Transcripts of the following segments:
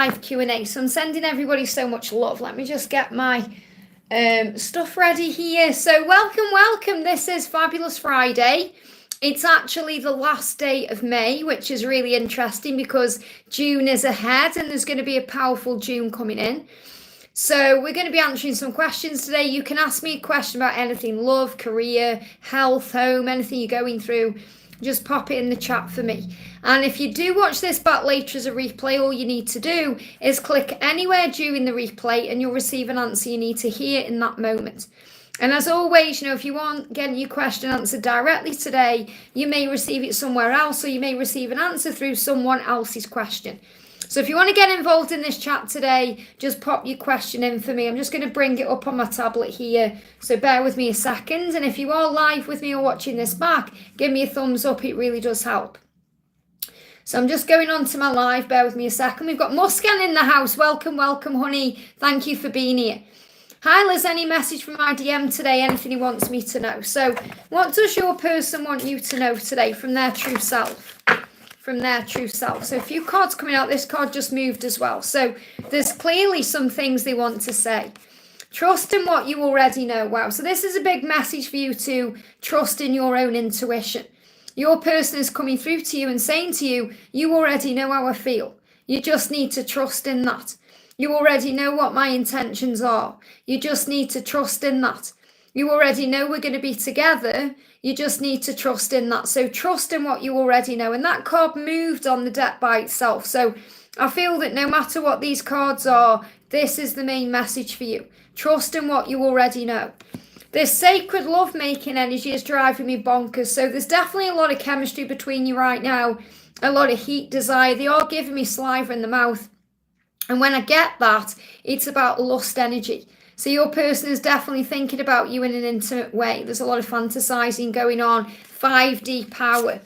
live Q&A. So I'm sending everybody so much love. Let me just get my stuff ready here. So welcome. This is Fabulous Friday. It's actually the last day of May, which is really interesting because June is ahead and there's going to be a powerful June coming in. So we're going to be answering some questions today. You can ask me a question about anything, love, career, health, home, anything you're going through. Just pop it in the chat for me. And if you do watch this back later as a replay, all you need to do is click anywhere during the replay and you'll receive an answer you need to hear in that moment. And as always, if you want getting your question answered directly today, you may receive it somewhere else, or you may receive an answer through someone else's question. So if you want to get involved in this chat today, just pop your question in for me. I'm just going to bring it up on my tablet here. So bear with me a second. And if you are live with me or watching this back, give me a thumbs up. It really does help. So I'm just going on to my live. Bear with me a second. We've got Muskan in the house. Welcome, honey. Thank you for being here. Hi, Liz. Any message from my DM today? Anything he wants me to know? So what does your person want you to know today from their true self? So a few cards coming out. This card just moved as well. So there's clearly some things they want to say. Trust in what you already know. Wow. So this is a big message for you to trust in your own intuition. Your person is coming through to you and saying to you, you already know how I feel. You just need to trust in that. You already know what my intentions are. You just need to trust in that. You already know we're going to be together. You just need to trust in that. So trust in what you already know. And that card moved on the deck by itself. So I feel that no matter what these cards are, this is the main message for you. Trust in what you already know. This sacred love-making energy is driving me bonkers. So there's definitely a lot of chemistry between you right now. A lot of heat, desire. They are giving me saliva in the mouth. And when I get that, it's about lust energy. So your person is definitely thinking about you in an intimate way. There's a lot of fantasizing going on, 5D power.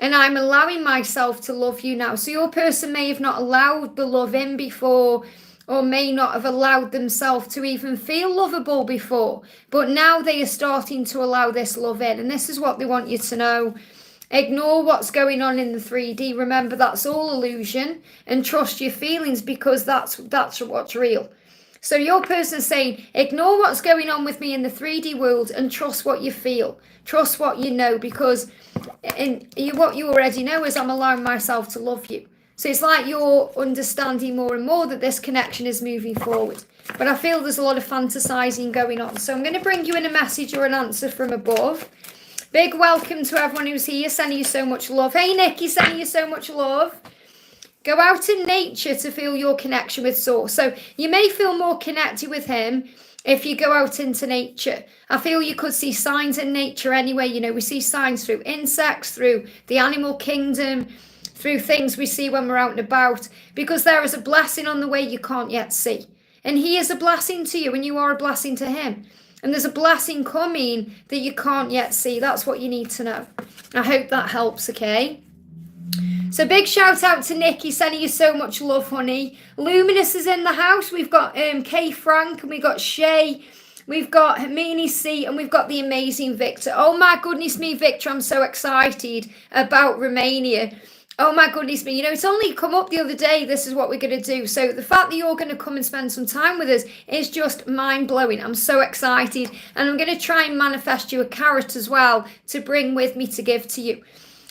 And I'm allowing myself to love you now. So your person may have not allowed the love in before, or may not have allowed themselves to even feel lovable before. But now they are starting to allow this love in. And this is what they want you to know. Ignore what's going on in the 3D. Remember, that's all illusion. And trust your feelings, because that's what's real. So your person's saying, ignore what's going on with me in the 3D world and trust what you feel. Trust what you know, because what you already know is I'm allowing myself to love you. So it's like you're understanding more and more that this connection is moving forward. But I feel there's a lot of fantasizing going on. So I'm going to bring you in a message or an answer from above. Big welcome to everyone who's here. Sending you so much love. Hey, Nikki, sending you so much love. Go out in nature to feel your connection with Source. So you may feel more connected with him if you go out into nature. I feel you could see signs in nature anyway. We see signs through insects, through the animal kingdom, through things we see when we're out and about, because there is a blessing on the way you can't yet see. And he is a blessing to you and you are a blessing to him. And there's a blessing coming that you can't yet see. That's what you need to know. I hope that helps, okay? So big shout out to Nikki, sending you so much love, honey. Luminous is in the house. We've got Kay Frank, and we've got Shay. We've got Hermione C, and we've got the amazing Victor. Oh my goodness me, Victor, I'm so excited about Romania. Oh my goodness me, it's only come up the other day, this is what we're going to do. So the fact that you're going to come and spend some time with us is just mind-blowing. I'm so excited, and I'm going to try and manifest you a carrot as well to bring with me to give to you.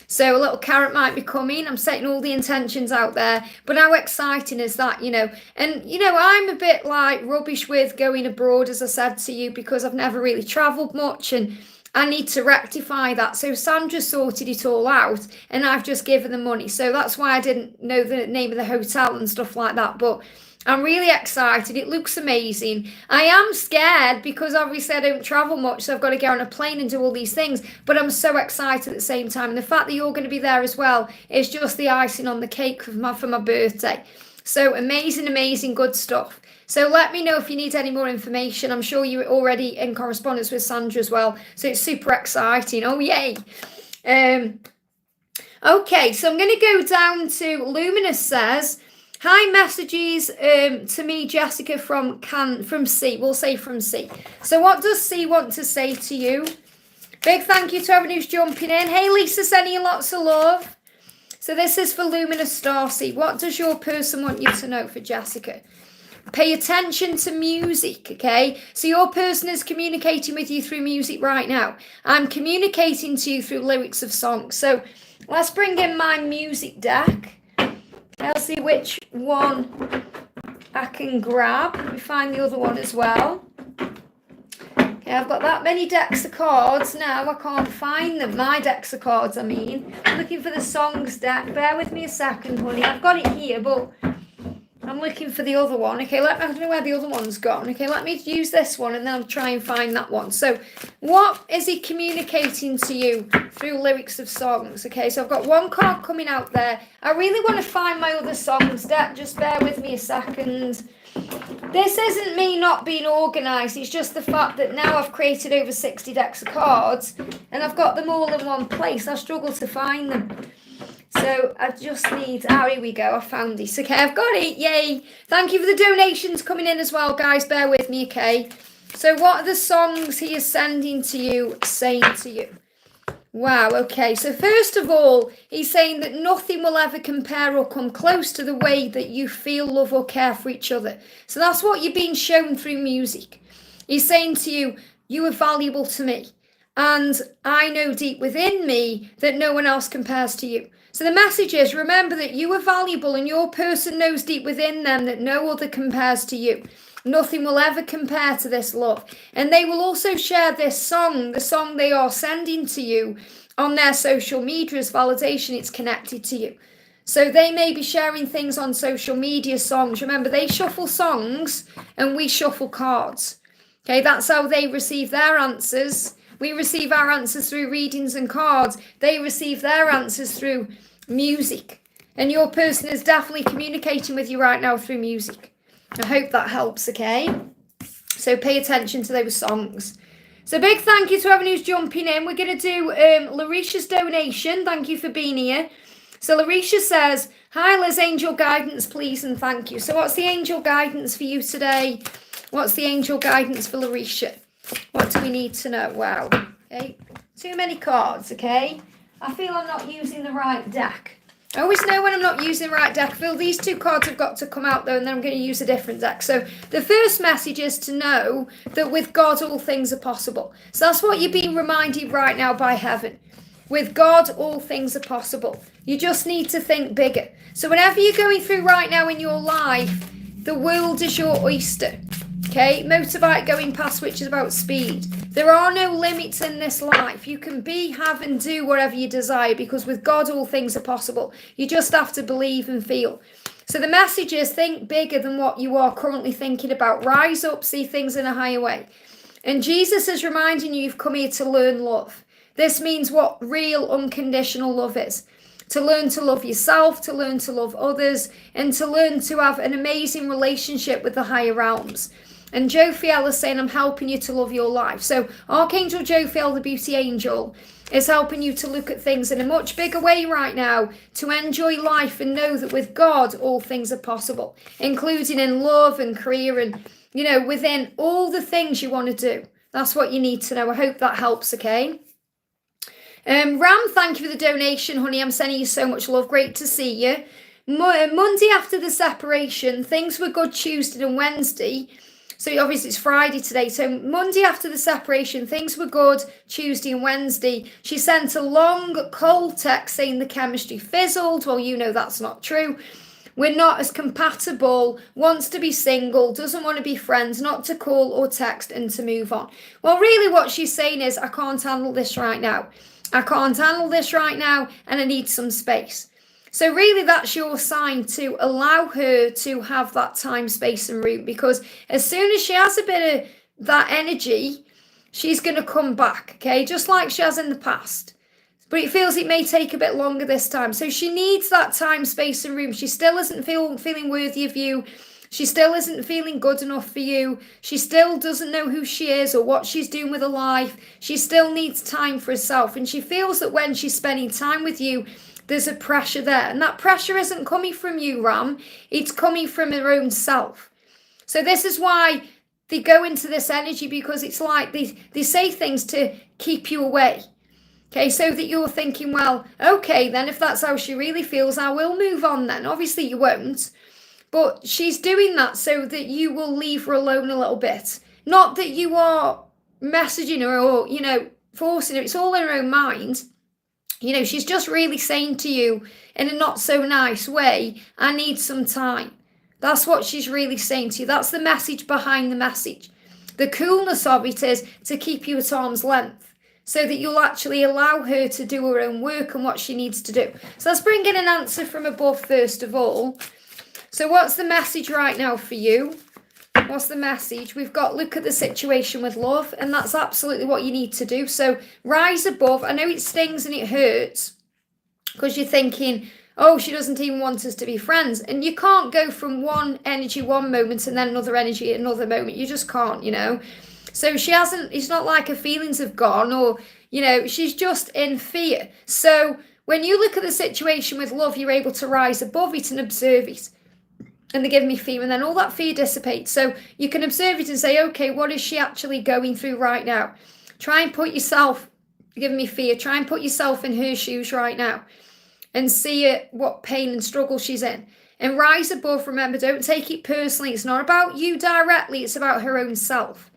So a little carrot might be coming. I'm setting all the intentions out there. But how exciting is that, And, I'm a bit like rubbish with going abroad, as I said to you, because I've never really travelled much and I need to rectify that. So Sandra sorted it all out and I've just given the money. So that's why I didn't know the name of the hotel and stuff like that. But I'm really excited. It looks amazing. I am scared because obviously I don't travel much, so I've got to get on a plane and do all these things. But I'm so excited at the same time. And the fact that you're going to be there as well is just the icing on the cake for my birthday. So amazing, good stuff. So let me know if you need any more information. I'm sure you're already in correspondence with Sandra as well. So it's super exciting. Oh, yay. Okay, so I'm going to go down to Luminous says, hi, messages to me, Jessica, from C. We'll say from C. So what does C want to say to you? Big thank you to everyone who's jumping in. Hey, Lisa, sending you lots of love. So this is for Luminous Starseed. What does your person want you to know for Jessica? Pay attention to music, okay? So your person is communicating with you through music right now. I'm communicating to you through lyrics of songs. So let's bring in my music deck. I'll see which one I can grab. Let me find the other one as well. Okay, I've got that many decks of cards now. I can't find them. My decks of cards, I mean. I'm looking for the songs deck. Bear with me a second, honey. I've got it here, but I'm looking for the other one. Okay, I don't know where the other one's gone. Okay, let me use this one and then I'll try and find that one. So what is he communicating to you through lyrics of songs? Okay, so I've got one card coming out there. I really want to find my other songs deck. Just bear with me a second. This isn't me not being organised. It's just the fact that now I've created over 60 decks of cards and I've got them all in one place. I struggle to find them. So I just need, here we go, I found it. Okay, I've got it, yay. Thank you for the donations coming in as well, guys, bear with me, okay. So what are the songs he is sending to you, saying to you? Wow, okay, so first of all, he's saying that nothing will ever compare or come close to the way that you feel, love or care for each other. So that's what you're being shown through music. He's saying to you, you are valuable to me. And I know deep within me that no one else compares to you. So the message is, remember that you are valuable and your person knows deep within them that no other compares to you. Nothing will ever compare to this love. And they will also share this song, the song they are sending to you on their social media as validation. It's connected to you. So they may be sharing things on social media, songs. Remember, they shuffle songs and we shuffle cards. Okay, that's how they receive their answers. We receive our answers through readings and cards. They receive their answers through music. And your person is definitely communicating with you right now through music. I hope that helps, okay? So pay attention to those songs. So big thank you to everyone who's jumping in. We're going to do Larisha's donation. Thank you for being here. So Larisha says, hi Liz, angel guidance please and thank you. So what's the angel guidance for you today? What's the angel guidance for Larisha? What do we need to know? Wow. Okay. Too many cards, okay? I feel I'm not using the right deck. I always know when I'm not using the right deck. I feel these two cards have got to come out though, and then I'm going to use a different deck. So the first message is to know that with God all things are possible. So that's what you're being reminded right now by heaven. With God all things are possible. You just need to think bigger. So whenever you're going through right now in your life, the world is your oyster. Okay, motorbike going past, which is about speed. There are no limits in this life. You can be, have and do whatever you desire because with God all things are possible. You just have to believe and feel. So the message is think bigger than what you are currently thinking about. Rise up, see things in a higher way. And Jesus is reminding you you've come here to learn love. This means what real unconditional love is. To learn to love yourself, to learn to love others, and to learn to have an amazing relationship with the higher realms. And Jophiel is saying, I'm helping you to love your life. So Archangel Jophiel, the beauty angel, is helping you to look at things in a much bigger way right now, to enjoy life and know that with God, all things are possible, including in love and career and, you know, within all the things you want to do. That's what you need to know. I hope that helps, okay? Ram, thank you for the donation, honey. I'm sending you so much love. Great to see you. Monday after the separation, things were good Tuesday and Wednesday. So obviously it's Friday today. So Monday after the separation, things were good Tuesday and Wednesday. She sent a long, cold text saying the chemistry fizzled. Well, you know that's not true. We're not as compatible, wants to be single, doesn't want to be friends, not to call or text and to move on. Well, really what she's saying is, I can't handle this right now. I can't handle this right now and I need some space. So really that's your sign to allow her to have that time, space and room, because as soon as she has a bit of that energy, she's going to come back, okay, just like she has in the past. But it feels it may take a bit longer this time. So she needs that time, space and room. She still isn't feeling worthy of you. She still isn't feeling good enough for you. She still doesn't know who she is or what she's doing with her life. She still needs time for herself. And she feels that when she's spending time with you, there's a pressure there. And that pressure isn't coming from you, Ram. It's coming from her own self. So this is why they go into this energy, because it's like they say things to keep you away. Okay, so that you're thinking, well, okay, then if that's how she really feels, I will move on then. Obviously you won't, but she's doing that so that you will leave her alone a little bit. Not that you are messaging her or, forcing her. It's all in her own mind. She's just really saying to you in a not so nice way, I need some time. That's what she's really saying to you. That's the message behind the message. The coolness of it is to keep you at arm's length so that you'll actually allow her to do her own work and what she needs to do. So let's bring in an answer from above first of all. So what's the message right now for you? What's the message? We've got look at the situation with love, and that's absolutely what you need to do. So rise above. I know it stings and it hurts because you're thinking, oh, she doesn't even want us to be friends. And you can't go from one energy one moment and then another energy at another moment. You just can't, So it's not like her feelings have gone or, she's just in fear. So when you look at the situation with love, you're able to rise above it and observe it. And they give me fear, and then all that fear dissipates. So you can observe it and say, okay, what is she actually going through right now? Try and put yourself, give me fear, try and put yourself in her shoes right now and see what pain and struggle she's in. And rise above, remember, don't take it personally. It's not about you directly, it's about her own self.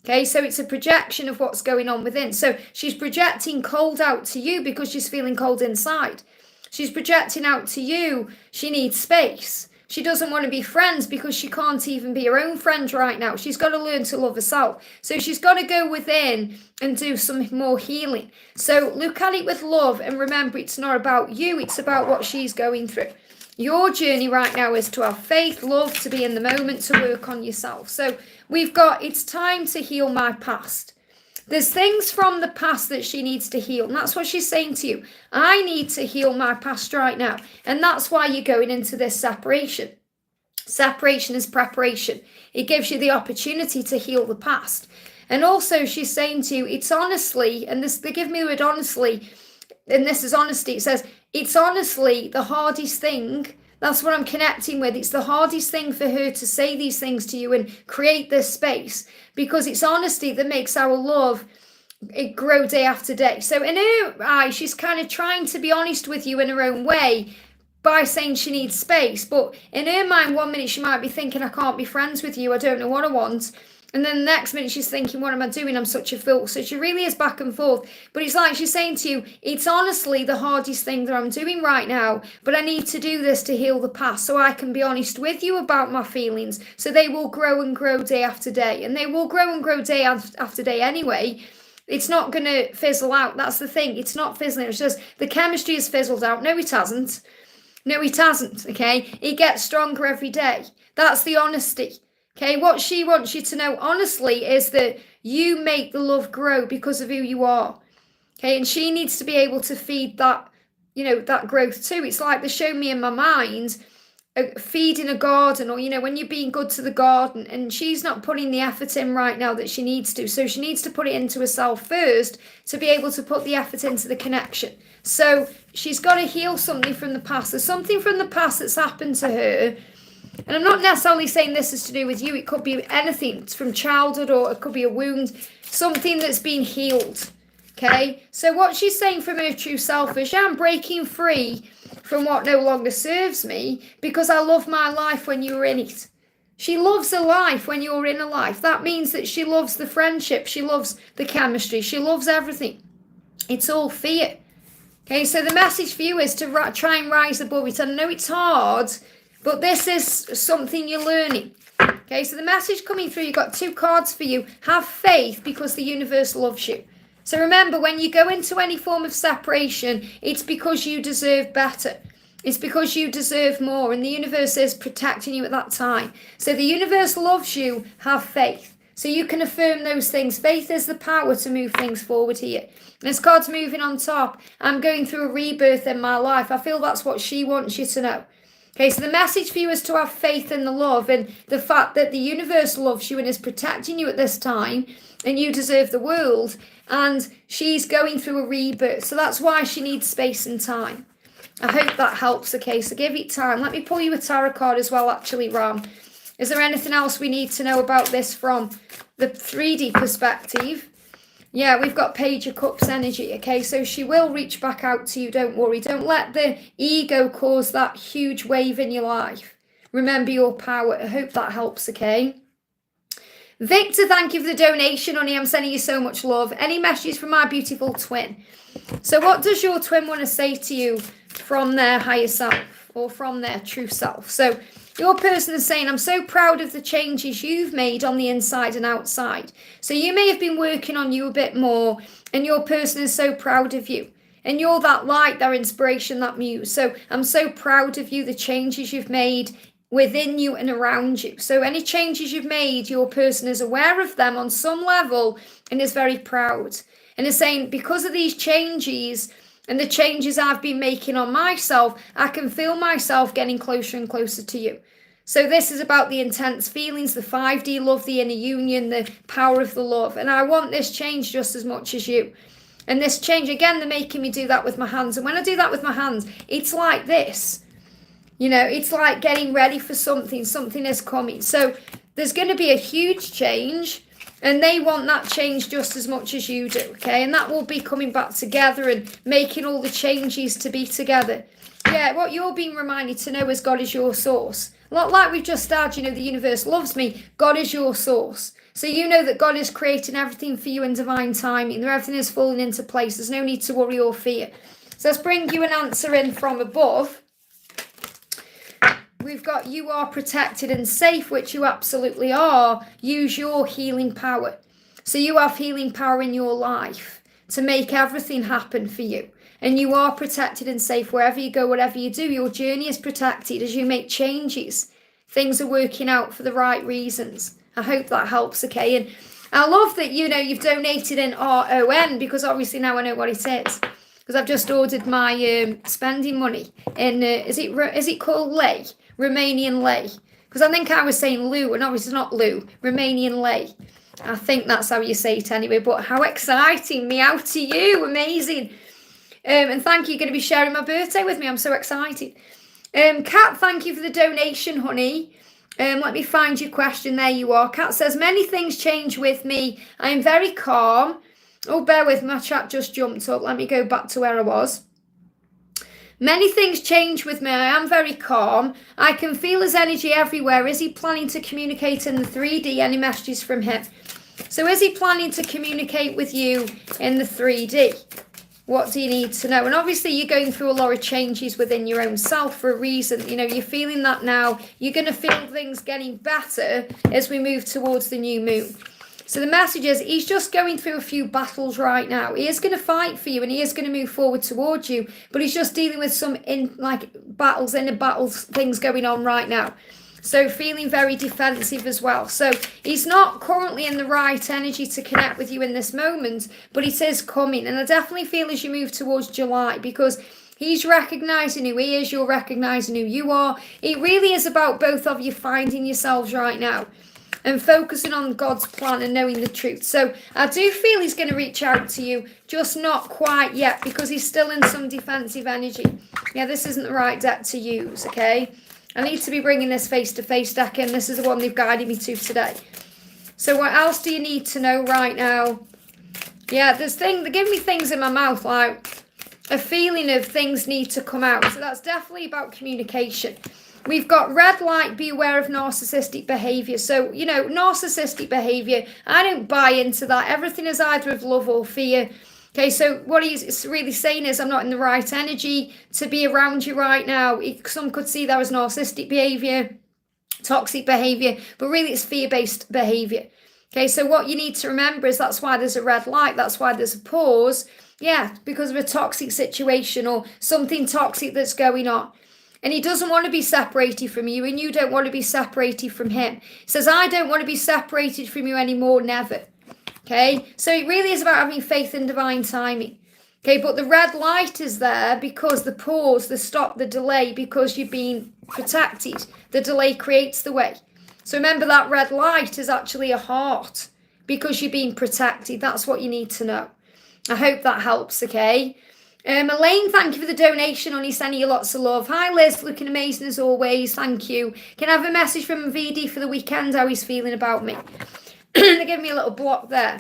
Okay, so it's a projection of what's going on within. So she's projecting cold out to you because she's feeling cold inside. She's projecting out to you, she needs space. She doesn't want to be friends because she can't even be her own friend right now. She's got to learn to love herself. So she's got to go within and do some more healing. So look at it with love and remember it's not about you. It's about what she's going through. Your journey right now is to have faith, love, to be in the moment, to work on yourself. So we've got, it's time to heal my past. There's things from the past that she needs to heal. And that's what she's saying to you. I need to heal my past right now. And that's why you're going into this separation. Separation is preparation. It gives you the opportunity to heal the past. And also she's saying to you, it's honestly, and this, they give me the word honestly, and this is honesty. It says, it's honestly the hardest thing. That's what I'm connecting with. It's the hardest thing for her to say these things to you and create this space because it's honesty that makes our love grow day after day. So in her eye, she's kind of trying to be honest with you in her own way by saying she needs space. But in her mind, 1 minute she might be thinking, I can't be friends with you. I don't know what I want. And then the next minute she's thinking, what am I doing? I'm such a fool. So she really is back and forth. But it's like she's saying to you, it's honestly the hardest thing that I'm doing right now. But I need to do this to heal the past so I can be honest with you about my feelings. So they will grow and grow day after day. And they will grow and grow day after day anyway. It's not going to fizzle out. That's the thing. It's not fizzling. It's just the chemistry has fizzled out. No, it hasn't. No, it hasn't. Okay. It gets stronger every day. That's the honesty. Okay, what she wants you to know honestly is that you make the love grow because of who you are. Okay, and she needs to be able to feed that, that growth too. It's like they show me in my mind feeding a garden or, when you're being good to the garden and she's not putting the effort in right now that she needs to. So she needs to put it into herself first to be able to put the effort into the connection. So she's got to heal something from the past. There's something from the past that's happened to her. And I'm not necessarily saying this is to do with you. It could be anything. It's from childhood or it could be a wound. Something that's been healed. Okay? So what she's saying from her true self is, I'm breaking free from what no longer serves me because I love my life when you were in it. She loves a life when you're in a life. That means that she loves the friendship. She loves the chemistry. She loves everything. It's all fear. Okay? So the message for you is to try and rise above it. I know it's hard, but this is something you're learning. Okay, so the message coming through, you've got two cards for you. Have faith because the universe loves you. So remember, when you go into any form of separation, it's because you deserve better. It's because you deserve more. And the universe is protecting you at that time. So the universe loves you. Have faith. So you can affirm those things. Faith is the power to move things forward here. And this card's moving on top. I'm going through a rebirth in my life. I feel that's what she wants you to know. Okay, so the message for you is to have faith in the love and the fact that the universe loves you and is protecting you at this time and you deserve the world and she's going through a rebirth. So that's why she needs space and time. I hope that helps. Okay, so give it time. Let me pull you a tarot card as well, actually, Ram. Is there anything else we need to know about this from the 3D perspective? Yeah, we've got Page of Cups energy, okay? So she will reach back out to you, don't worry. Don't let the ego cause that huge wave in your life. Remember your power. I hope that helps, okay? Victor, thank you for the donation, honey. I'm sending you so much love. Any messages from my beautiful twin? So what does your twin want to say to you from their higher self or from their true self? So your person is saying, I'm so proud of the changes you've made on the inside and outside. So you may have been working on you a bit more, and your person is so proud of you. And you're that light, that inspiration, that muse. So I'm so proud of you, the changes you've made within you and around you. So any changes you've made, your person is aware of them on some level and is very proud. And is saying, because of these changes and the changes I've been making on myself, I can feel myself getting closer and closer to you. So this is about the intense feelings, the 5D love, the inner union, the power of the love. And I want this change just as much as you. And this change, again, they're making me do that with my hands. And when I do that with my hands, it's like this. You know, it's like getting ready for something. Something is coming. So there's going to be a huge change. And they want that change just as much as you do, okay? And that will be coming back together and making all the changes to be together. Yeah, what you're being reminded to know is God is your source. A lot like we've just started, you know, the universe loves me. God is your source. So you know that God is creating everything for you in divine timing. That everything is falling into place. There's no need to worry or fear. So let's bring you an answer in from above. We've got you are protected and safe, which you absolutely are. Use your healing power. So you have healing power in your life to make everything happen for you. And you are protected and safe wherever you go, whatever you do. Your journey is protected as you make changes. Things are working out for the right reasons. I hope that helps, okay? And I love that, you know, you've donated in RON because obviously now I know what it is. Because I've just ordered my spending money in, is it called lei? Romanian lei. Because I think I was saying Lou, and obviously it's not Lou, Romanian lei. I think that's how you say it anyway, but how exciting. Meow to you, amazing. And thank you, you're going to be sharing my birthday with me. I'm so excited. Kat, thank you for the donation, honey. Let me find your question. There you are. Kat says, many things change with me. I am very calm. Oh, bear with me. My chat just jumped up. Let me go back to where I was. Many things change with me. I am very calm. I can feel his energy everywhere. Is he planning to communicate in the 3D? Any messages from him? So is he planning to communicate with you in the 3D? What do you need to know? And obviously you're going through a lot of changes within your own self for a reason. You know, you're feeling that now. You're going to feel things getting better as we move towards the new moon. So the message is, he's just going through a few battles right now. He is going to fight for you and he is going to move forward towards you. But he's just dealing with some inner battles, things going on right now. So feeling very defensive as well. So he's not currently in the right energy to connect with you in this moment, but it is coming. And I definitely feel as you move towards July, because he's recognizing who he is, you're recognizing who you are. It really is about both of you finding yourselves right now and focusing on God's plan and knowing the truth. So I do feel he's going to reach out to you, just not quite yet, because he's still in some defensive energy. Yeah, this isn't the right deck to use, okay? I need to be bringing this face-to-face deck in. This is the one they've guided me to today. So what else do you need to know right now? Yeah, they're giving me things in my mouth, like a feeling of things need to come out. So that's definitely about communication. We've got red light, be aware of narcissistic behavior. So, you know, narcissistic behavior, I don't buy into that. Everything is either of love or fear. Okay, so what he's really saying is, I'm not in the right energy to be around you right now. Some could see that as narcissistic behavior, toxic behavior, but really it's fear-based behavior. Okay, so what you need to remember is that's why there's a red light. That's why there's a pause. Yeah, because of a toxic situation or something toxic that's going on. And he doesn't want to be separated from you, and you don't want to be separated from him. He says, I don't want to be separated from you anymore, never. Okay, so it really is about having faith in divine timing. Okay, but the red light is there because the pause, the stop, the delay, because you're being protected. The delay creates the way. So remember, that red light is actually a heart because you're being protected. That's what you need to know. I hope that helps, okay? Elaine, thank you for the donation. Only sending you lots of love. Hi, Liz, looking amazing as always. Thank you. Can I have a message from VD for the weekend? How he's feeling about me? They gave me a little block there.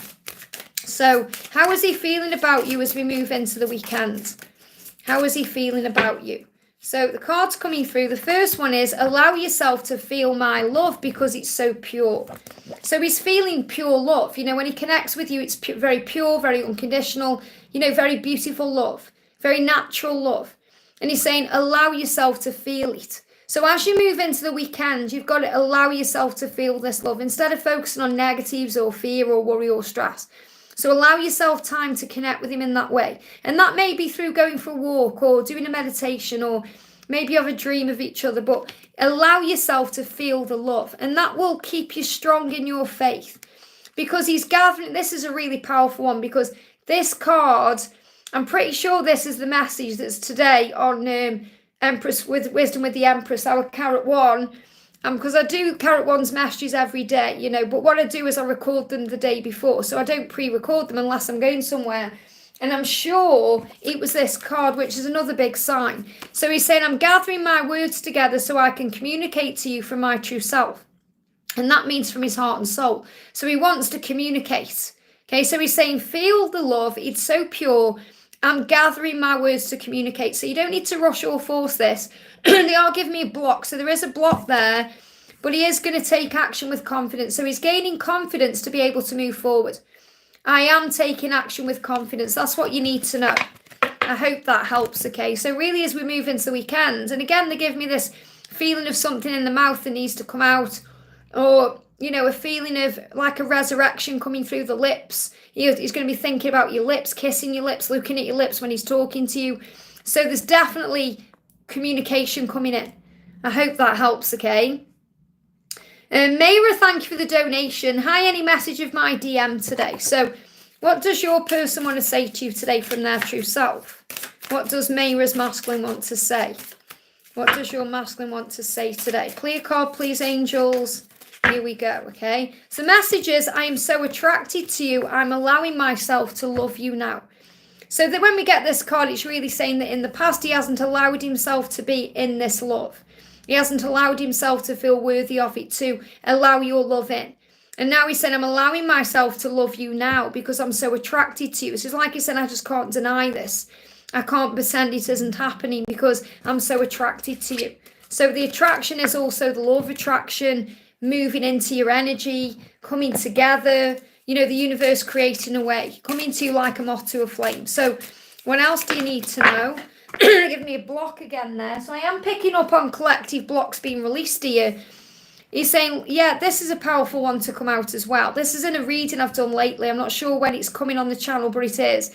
So how is he feeling about you as we move into the weekend? How is he feeling about you? So the cards coming through, the first one is allow yourself to feel my love because it's so pure. So he's feeling pure love. You know, when he connects with you, it's very pure, very unconditional, you know, very beautiful love, very natural love. And he's saying allow yourself to feel it. So as you move into the weekend, you've got to allow yourself to feel this love instead of focusing on negatives or fear or worry or stress. So allow yourself time to connect with him in that way. And that may be through going for a walk or doing a meditation, or maybe you have a dream of each other, but allow yourself to feel the love. And that will keep you strong in your faith, because he's gathering. This is a really powerful one, because this card, I'm pretty sure this is the message that's today on Empress with Wisdom with the Empress, our Carrot One. Because I do Carrot One's messages every day, you know, but what I do is I record them the day before. So I don't pre-record them unless I'm going somewhere. And I'm sure it was this card, which is another big sign. So he's saying, I'm gathering my words together so I can communicate to you from my true self. And that means from his heart and soul. So he wants to communicate. Okay, so he's saying, feel the love. It's so pure. I'm gathering my words to communicate. So you don't need to rush or force this. They are giving me a block. So there is a block there, but he is going to take action with confidence. So he's gaining confidence to be able to move forward. I am taking action with confidence. That's what you need to know. I hope that helps, okay? So really, as we move into the weekend, and again, they give me this feeling of something in the mouth that needs to come out, or, you know, a feeling of like a resurrection coming through the lips. He's going to be thinking about your lips, kissing your lips, looking at your lips when he's talking to you. So there's definitely communication coming in. I hope that helps, okay? Mayra, thank you for the donation. Hi, any message of my DM today? So what does your person want to say to you today from their true self? What does Mayra's masculine want to say? What does your masculine want to say today? Clear card, please, angels. Here we go, okay? So message is, I am so attracted to you. I'm allowing myself to love you now. So that when we get this card, it's really saying that in the past, he hasn't allowed himself to be in this love. He hasn't allowed himself to feel worthy of it, to allow your love in. And now he's saying, I'm allowing myself to love you now because I'm so attracted to you. So it's like he said, I just can't deny this. I can't pretend it isn't happening because I'm so attracted to you. So the attraction is also the law of attraction, moving into your energy, coming together, you know, the universe creating a way, coming to you like a moth to a flame. So what else do you need to know? Give me a block again there. So I am picking up on collective blocks being released here. He's saying, yeah, this is a powerful one to come out as well. This is in a reading I've done lately. I'm not sure when it's coming on the channel, but it is.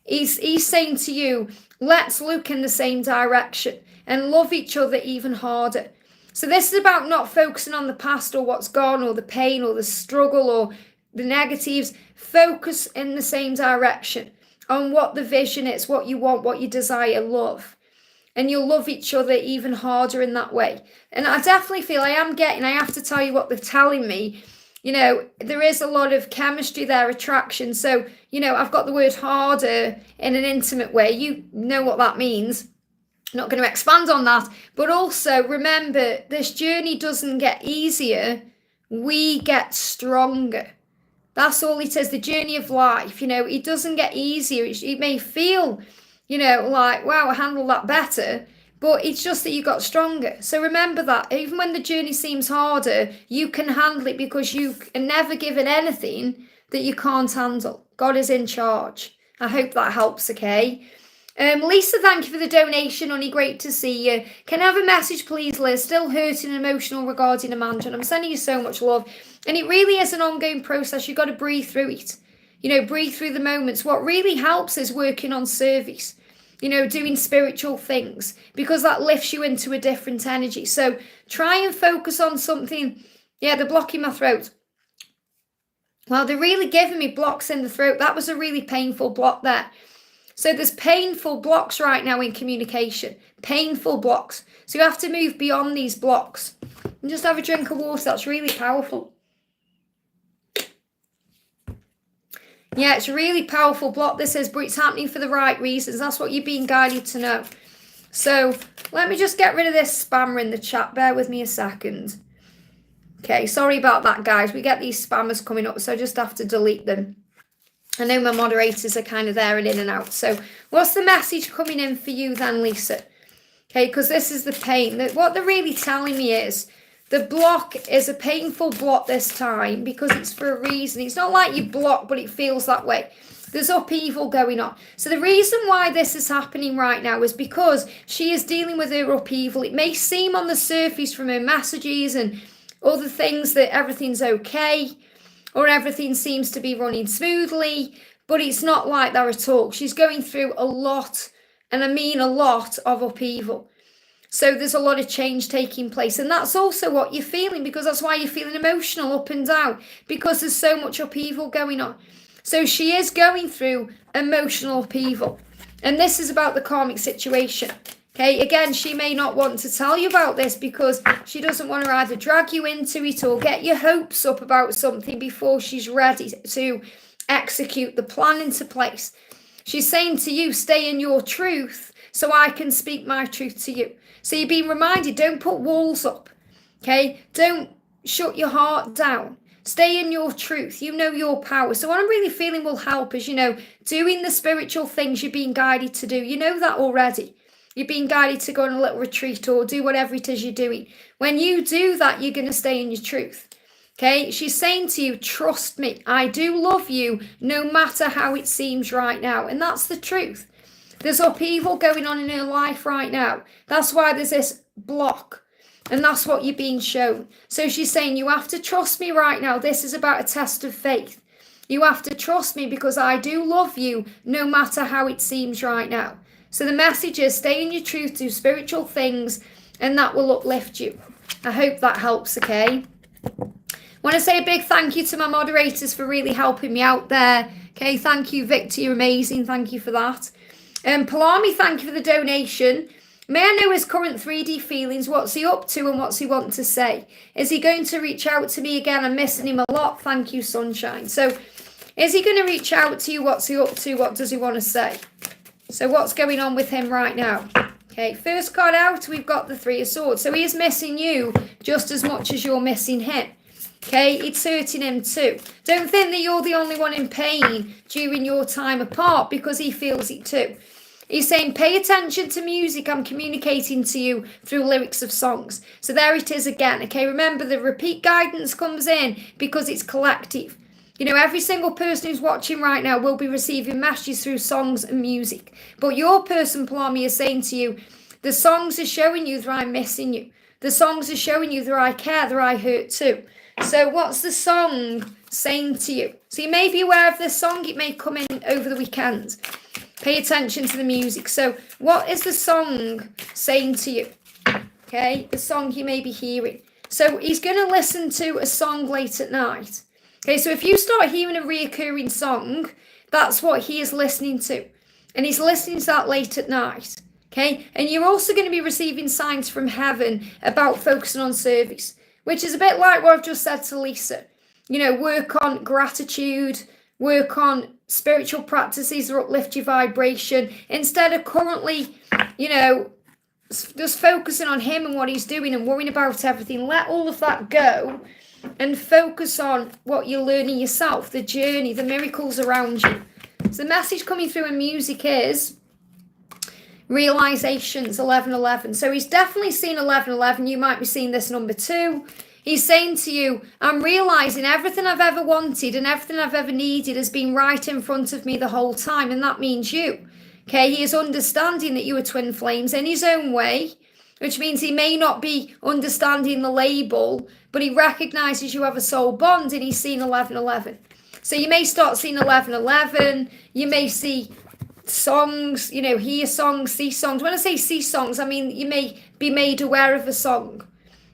He's saying to you, let's look in the same direction and love each other even harder. So this is about not focusing on the past or what's gone or the pain or the struggle or the negatives. Focus in the same direction on what the vision is, what you want, what you desire, love. And you'll love each other even harder in that way. And I definitely feel I have to tell you what they're telling me. You know, there is a lot of chemistry there, attraction. So, you know, I've got the word harder in an intimate way. You know what that means. I'm not going to expand on that. But also, remember, this journey doesn't get easier. We get stronger. That's all it is, the journey of life. You know, it doesn't get easier. It may feel, you know, like, wow, I handled that better. But it's just that you got stronger. So remember that. Even when the journey seems harder, you can handle it because you are never given anything that you can't handle. God is in charge. I hope that helps, okay? Lisa, thank you for the donation, honey. Great to see you. Can I have a message, please, Liz? Still hurting and emotional regarding Amanda. I'm sending you so much love. And it really is an ongoing process. You've got to breathe through it. You know, breathe through the moments. What really helps is working on service. You know, doing spiritual things. Because that lifts you into a different energy. So try and focus on something. Yeah, they're blocking my throat. Well, they're really giving me blocks in the throat. That was a really painful block there. So there's painful blocks right now in communication. Painful blocks. So you have to move beyond these blocks. And just have a drink of water. That's really powerful. Yeah, it's a really powerful block, this is, but it's happening for the right reasons. That's what you're being guided to know. So let me just get rid of this spammer in the chat. Bear with me a second. Okay, sorry about that, guys. We get these spammers coming up, so I just have to delete them. I know my moderators are kind of there and in and out. So what's the message coming in for you then, Lisa? Okay, because this is the pain. What they're really telling me is the block is a painful block this time because it's for a reason. It's not like you block, but it feels that way. There's upheaval going on. So the reason why this is happening right now is because she is dealing with her upheaval. It may seem on the surface from her messages and other things that everything's okay, or everything seems to be running smoothly, but it's not like that at all. She's going through a lot, and I mean a lot, of upheaval. So there's a lot of change taking place, and that's also what you're feeling, because that's why you're feeling emotional up and down, because there's so much upheaval going on. So she is going through emotional upheaval, and this is about the karmic situation. Okay, again, she may not want to tell you about this because she doesn't want to either drag you into it or get your hopes up about something before she's ready to execute the plan into place. She's saying to you, stay in your truth so I can speak my truth to you. So you're being reminded, don't put walls up, okay? Don't shut your heart down. Stay in your truth. You know your power. So what I'm really feeling will help is, doing the spiritual things you're being guided to do. You know that already. You're being guided to go on a little retreat or do whatever it is you're doing. When you do that, you're going to stay in your truth. Okay? She's saying to you, trust me. I do love you no matter how it seems right now. And that's the truth. There's upheaval going on in her life right now. That's why there's this block. And that's what you're being shown. So she's saying, you have to trust me right now. This is about a test of faith. You have to trust me because I do love you no matter how it seems right now. So the message is stay in your truth, do spiritual things, and that will uplift you. I hope that helps, okay? I want to say a big thank you to my moderators for really helping me out there. Okay, thank you, Victor. You're amazing. Thank you for that. Palami, thank you for the donation. May I know his current 3D feelings? What's he up to and what's he want to say? Is he going to reach out to me again? I'm missing him a lot. Thank you, Sunshine. So is he going to reach out to you? What's he up to? What does he want to say? So what's going on with him right now? Okay, first card out, we've got the Three of Swords. So he is missing you just as much as you're missing him. Okay, it's hurting him too. Don't think that you're the only one in pain during your time apart because he feels it too. He's saying, pay attention to music. I'm communicating to you through lyrics of songs. So there it is again. Okay, remember the repeat guidance comes in because it's collective. Every single person who's watching right now will be receiving messages through songs and music. But your person, Palami, is saying to you, the songs are showing you that I'm missing you. The songs are showing you that I care, that I hurt too. So what's the song saying to you? So you may be aware of this song. It may come in over the weekend. Pay attention to the music. So what is the song saying to you? Okay, the song you may be hearing. So he's going to listen to a song late at night. Okay, so if you start hearing a reoccurring song, that's what he is listening to. And he's listening to that late at night. Okay, and you're also going to be receiving signs from heaven about focusing on service, which is a bit like what I've just said to Lisa. Work on gratitude, work on spiritual practices that uplift your vibration, instead of currently, just focusing on him and what he's doing and worrying about everything. Let all of that go and focus on what you're learning yourself, the journey, the miracles around you. So the message coming through in music is realizations, 1111. So he's definitely seen 1111. You might be seeing this number 2. He's saying to you, I'm realizing everything I've ever wanted and everything I've ever needed has been right in front of me the whole time. And that means you. Okay, he is understanding that you are twin flames in his own way, which means he may not be understanding the label, but he recognizes you have a soul bond and he's seen 1111. So you may start seeing 1111. You may see songs, hear songs, see songs. When I say see songs, I mean you may be made aware of a song.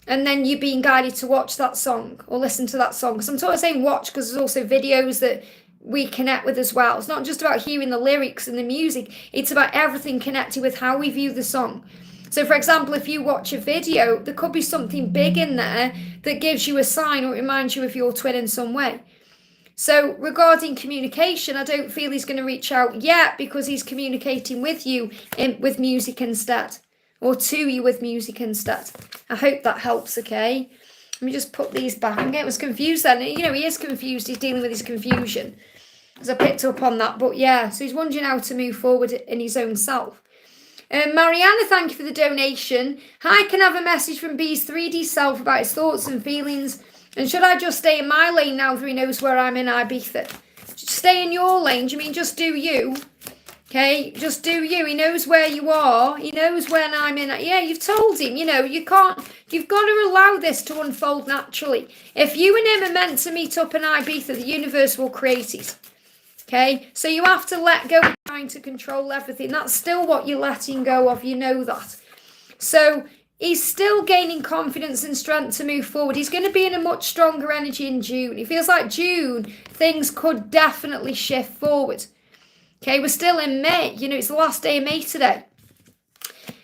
And then you're being guided to watch that song or listen to that song. So I'm sort of saying watch because there's also videos that we connect with as well. It's not just about hearing the lyrics and the music. It's about everything connected with how we view the song. So, for example, if you watch a video, there could be something big in there that gives you a sign or reminds you of your twin in some way. So regarding communication, I don't feel he's going to reach out yet because he's communicating with you with music instead, or to you with music instead. I hope that helps, okay? Let me just put these back. I was confused then. He is confused. He's dealing with his confusion. As I picked up on that. But yeah, so he's wondering how to move forward in his own self. Mariana, thank you for the donation. Hi, can I have a message from B's 3D self about his thoughts and feelings? And should I just stay in my lane now that he knows where I'm in Ibiza? Just stay in your lane. Do you mean just do you? Okay, just do you. He knows where you are. He knows when I'm in. Yeah, you've told him, you can't, you've got to allow this to unfold naturally. If you and him are meant to meet up in Ibiza, the universe will create it. Okay, so you have to let go of trying to control everything. That's still what you're letting go of. You know that. So he's still gaining confidence and strength to move forward. He's going to be in a much stronger energy in June. It feels like June, things could definitely shift forward. Okay, we're still in May. It's the last day of May today.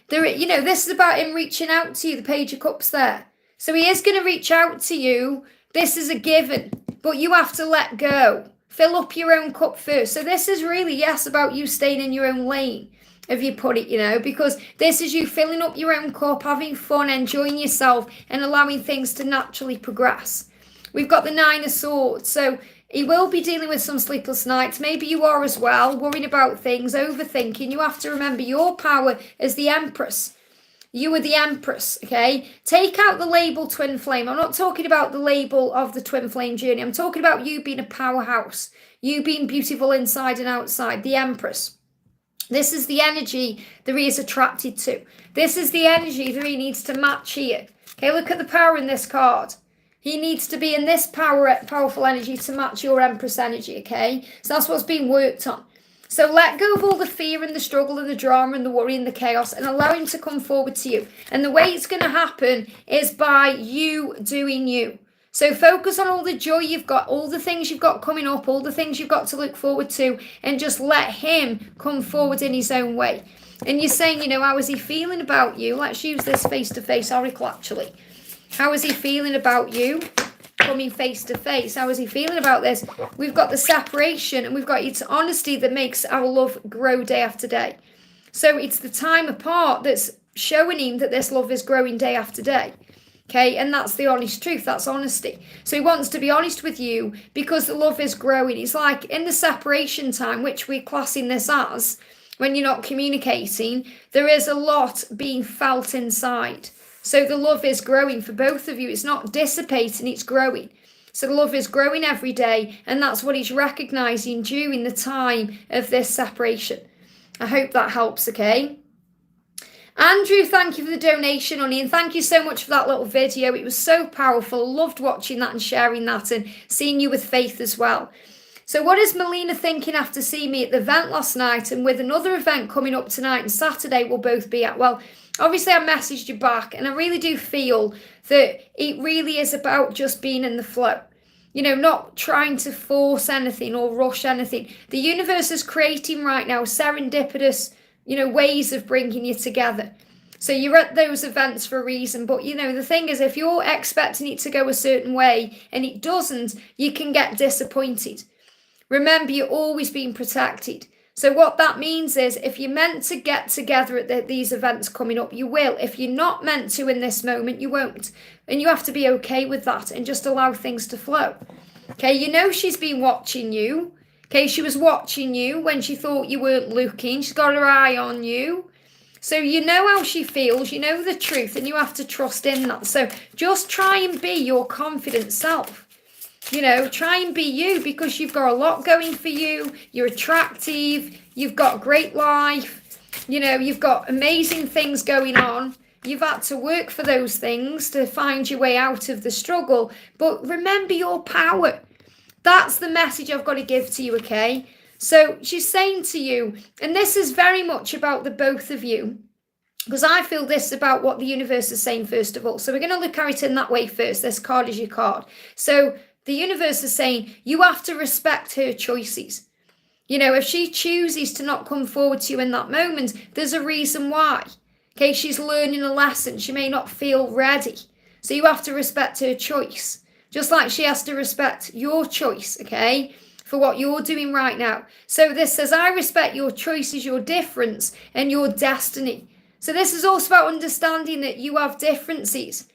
This is about him reaching out to you, the Page of Cups there. So he is going to reach out to you. This is a given, but you have to let go. Fill up your own cup first. So this is really, yes, about you staying in your own lane, if you put it, because this is you filling up your own cup, having fun, enjoying yourself, and allowing things to naturally progress. We've got the 9 of Swords. So he will be dealing with some sleepless nights. Maybe you are as well, worrying about things, overthinking. You have to remember your power as the Empress. You are the Empress, okay? Take out the label twin flame. I'm not talking about the label of the twin flame journey. I'm talking about you being a powerhouse. You being beautiful inside and outside. The Empress. This is the energy that he is attracted to. This is the energy that he needs to match here. Okay, look at the power in this card. He needs to be in this powerful energy to match your Empress energy, okay? So that's what's being worked on. So let go of all the fear and the struggle and the drama and the worry and the chaos and allow him to come forward to you. And the way it's going to happen is by you doing you. So focus on all the joy you've got, all the things you've got coming up, all the things you've got to look forward to, and just let him come forward in his own way. And you're saying, how is he feeling about you? Let's use this face-to-face oracle, actually. How is he feeling about you? Coming face to face. How is he feeling about this? We've got the separation and we've got it's honesty that makes our love grow day after day. So it's the time apart that's showing him that this love is growing day after day. Okay, and that's the honest truth. That's honesty. So he wants to be honest with you because the love is growing. It's like in the separation time, which we're classing this as, when you're not communicating, there is a lot being felt inside. So the love is growing for both of you. It's not dissipating, it's growing. So the love is growing every day, and that's what he's recognizing during the time of this separation. I hope that helps, okay? Andrew, thank you for the donation, honey, and thank you so much for that little video. It was so powerful. Loved watching that and sharing that and seeing you with Faith as well. So what is Melina thinking after seeing me at the event last night and with another event coming up tonight and Saturday we'll both be at? Well, obviously I messaged you back and I really do feel that it really is about just being in the flow. Not trying to force anything or rush anything. The universe is creating right now serendipitous, ways of bringing you together. So you're at those events for a reason. But, the thing is, if you're expecting it to go a certain way and it doesn't, you can get disappointed. Remember, you're always being protected. So what that means is if you're meant to get together at these events coming up, you will. If you're not meant to in this moment, you won't. And you have to be okay with that and just allow things to flow. Okay, she's been watching you. Okay, she was watching you when she thought you weren't looking. She's got her eye on you. So you know how she feels, you know the truth, and you have to trust in that. So just try and be your confident self. Try and be you because you've got a lot going for you. You're attractive. You've got a great life. You've got amazing things going on. You've had to work for those things to find your way out of the struggle. But remember your power. That's the message I've got to give to you, okay? So she's saying to you, and this is very much about the both of you, because I feel this about what the universe is saying first of all. So we're going to look at it in that way first. This card is your card. So the universe is saying you have to respect her choices. If she chooses to not come forward to you in that moment, there's a reason why. Okay, she's learning a lesson. She may not feel ready. So you have to respect her choice. Just like she has to respect your choice, okay, for what you're doing right now. So this says, I respect your choices, your difference, and your destiny. So this is also about understanding that you have differences.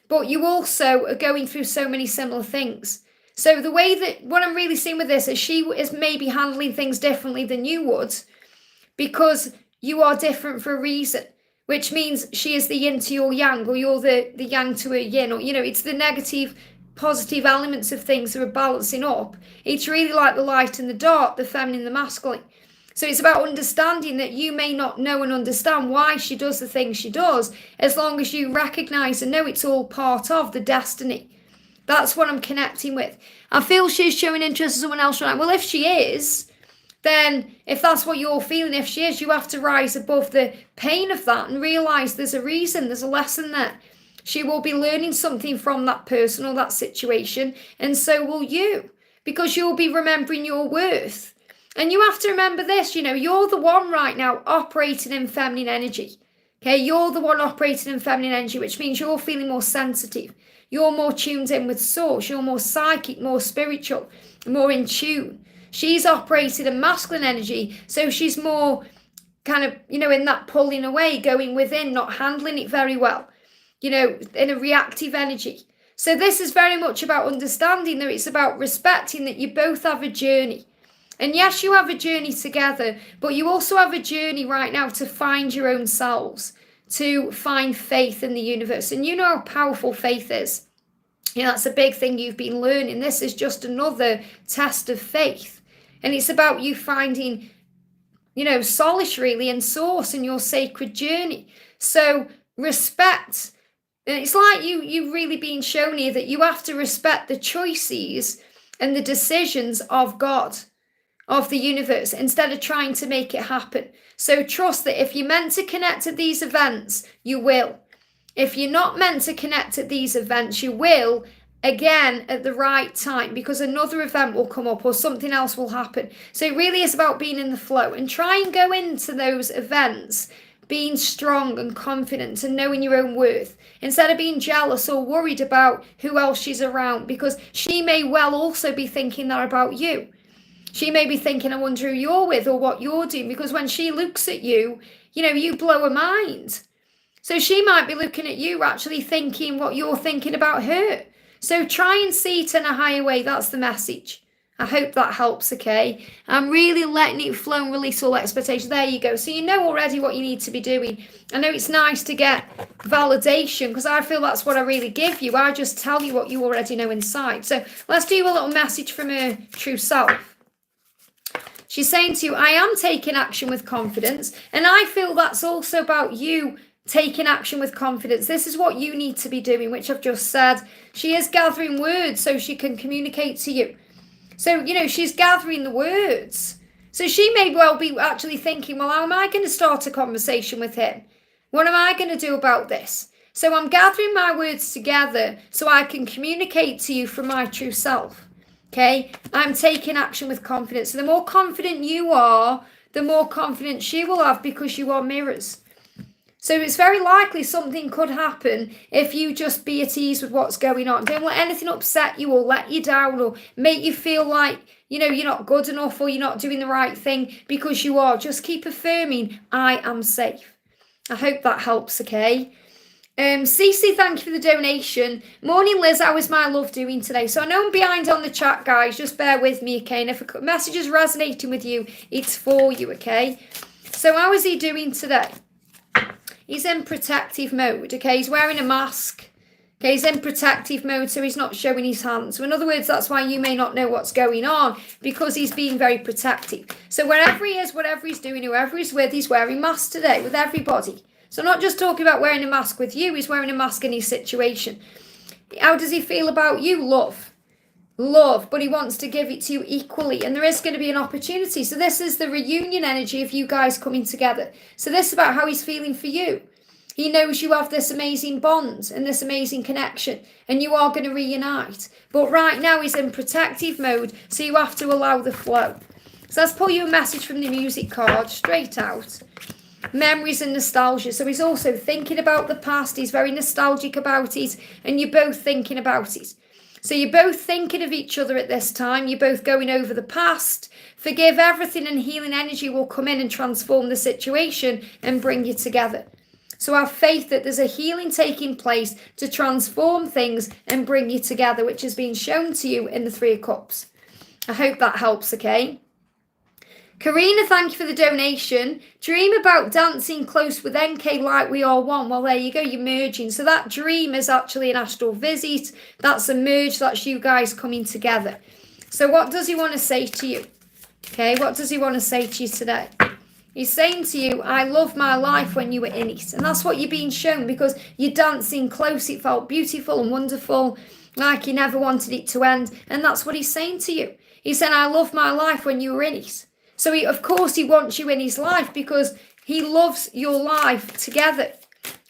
But you also are going through so many similar things. So the way that, what I'm really seeing with this is she is maybe handling things differently than you would, because you are different for a reason, which means she is the yin to your yang, or you're the yang to her yin, or, it's the negative, positive elements of things that are balancing up. It's really like the light and the dark, the feminine, the masculine. So it's about understanding that you may not know and understand why she does the things she does, as long as you recognize and know it's all part of the destiny. That's what I'm connecting with. I feel she's showing interest in someone else right now. Well, if she is, then if that's what you're feeling, if she is, you have to rise above the pain of that and realize there's a reason, there's a lesson there. She will be learning something from that person or that situation, and so will you, because you'll be remembering your worth. And you have to remember this, you're the one right now operating in feminine energy. Okay, you're the one operating in feminine energy, which means you're feeling more sensitive. You're more tuned in with source. You're more psychic, more spiritual, more in tune. She's operated in masculine energy, so she's more kind of, in that pulling away, going within, not handling it very well, in a reactive energy. So this is very much about understanding that it's about respecting that you both have a journey. And yes, you have a journey together, but you also have a journey right now to find your own selves, to find faith in the universe. And you know how powerful faith is. That's a big thing you've been learning. This is just another test of faith. And it's about you finding, solace really in source in your sacred journey. So respect. And it's like you really being shown here that you have to respect the choices and the decisions of God, of the universe, instead of trying to make it happen. So trust that if you're meant to connect to these events, you will. If you're not meant to connect at these events, you will, again, at the right time, because another event will come up or something else will happen. So it really is about being in the flow, and try and go into those events being strong and confident and knowing your own worth, instead of being jealous or worried about who else she's around, because she may well also be thinking that about you. She may be thinking, I wonder who you're with or what you're doing, because when she looks at you, you blow her mind. So she might be looking at you actually thinking what you're thinking about her. So try and see it in a higher way. That's the message. I hope that helps, okay? I'm really letting it flow and release all expectations. There you go. So you know already what you need to be doing. I know it's nice to get validation, because I feel that's what I really give you. I just tell you what you already know inside. So let's do a little message from her true self. She's saying to you, I am taking action with confidence. And I feel that's also about you taking action with confidence. This is what you need to be doing, which I've just said. She is gathering words so she can communicate to you. So, she's gathering the words. So she may well be actually thinking, well, how am I going to start a conversation with him? What am I going to do about this? So I'm gathering my words together so I can communicate to you from my true self. Okay, I'm taking action with confidence. So the more confident you are, the more confidence she will have, because you are mirrors. So it's very likely something could happen if you just be at ease with what's going on. Don't let anything upset you or let you down or make you feel like, you're not good enough or you're not doing the right thing, because you are. Just keep affirming, I am safe. I hope that helps, okay? Cece, thank you for the donation. Morning, Liz. How is my love doing today? So I know I'm behind on the chat, guys. Just bear with me, okay? And if a message is resonating with you, it's for you, okay? So how is he doing today? He's in protective mode, okay? He's wearing a mask. Okay, he's in protective mode, so he's not showing his hands. So in other words, that's why you may not know what's going on, because he's being very protective. So wherever he is, whatever he's doing, whoever he's with, he's wearing masks today with everybody. So not just talking about wearing a mask with you, he's wearing a mask in his situation. How does he feel about you? Love, but he wants to give it to you equally, and there is going to be an opportunity. So this is the reunion energy of you guys coming together. So this is about how he's feeling for you. He knows you have this amazing bond and this amazing connection, and you are going to reunite. But right now he's in protective mode, so you have to allow the flow. So let's pull you a message from the music card straight out. Memories and nostalgia. So he's also thinking about the past. He's very nostalgic about it, and you're both thinking about it. So you're both thinking of each other at this time. You're both going over the past. Forgive everything, and healing energy will come in and transform the situation and bring you together. So have faith that there's a healing taking place to transform things and bring you together, which has been shown to you in the Three of Cups. I hope that helps, okay? Karina, thank you for the donation. Dream about dancing close with NK like we are one. Well, there you go, you're merging. So that dream is actually an astral visit. That's a merge, that's you guys coming together. So what does he want to say to you? Okay, what does he want to say to you today? He's saying to you, I love my life when you were in it. And that's what you're being shown, because you're dancing close. It felt beautiful and wonderful, like you never wanted it to end. And that's what he's saying to you. He's saying, I love my life when you were in it. So of course he wants you in his life because he loves your life together.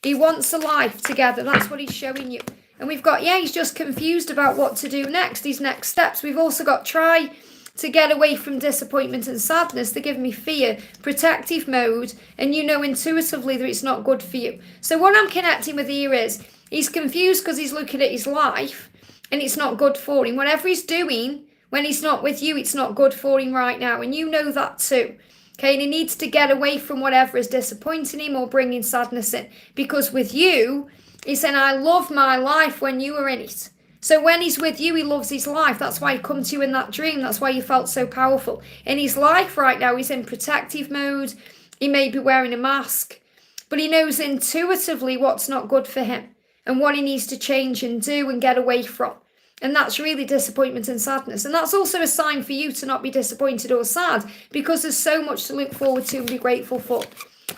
He wants a life together. That's what he's showing you. And we've got, he's just confused about what to do next, his next steps. We've also got try to get away from disappointment and sadness. They give me fear, protective mode, and you know intuitively that it's not good for you. So what I'm connecting with here is he's confused because he's looking at his life and it's not good for him. Whatever he's doing, when he's not with you, it's not good for him right now. And you know that too. Okay, and he needs to get away from whatever is disappointing him or bringing sadness in. Because with you, he's saying, I love my life when you were in it. So when he's with you, he loves his life. That's why he come to you in that dream. That's why you felt so powerful. In his life right now, he's in protective mode. He may be wearing a mask. But he knows intuitively what's not good for him and what he needs to change and do and get away from. And that's really disappointment and sadness. And that's also a sign for you to not be disappointed or sad, because there's so much to look forward to and be grateful for.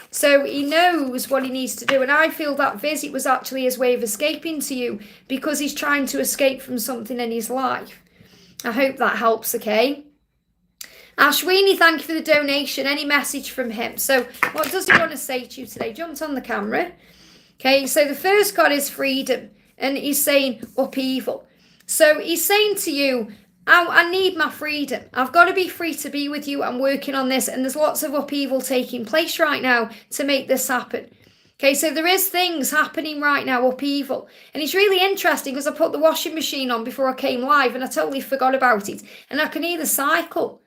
So he knows what he needs to do. And I feel that visit was actually his way of escaping to you, because he's trying to escape from something in his life. I hope that helps, okay? Ashwini, thank you for the donation. Any message from him? So what does he want to say to you today? Jumped on the camera. Okay, so the first card is freedom. And he's saying upheaval. So he's saying to you, I need my freedom. I've got to be free to be with you. I'm working on this. And there's lots of upheaval taking place right now to make this happen. Okay, so there is things happening right now, upheaval. And it's really interesting because I put the washing machine on before I came live and I totally forgot about it. And I can hear the cycle.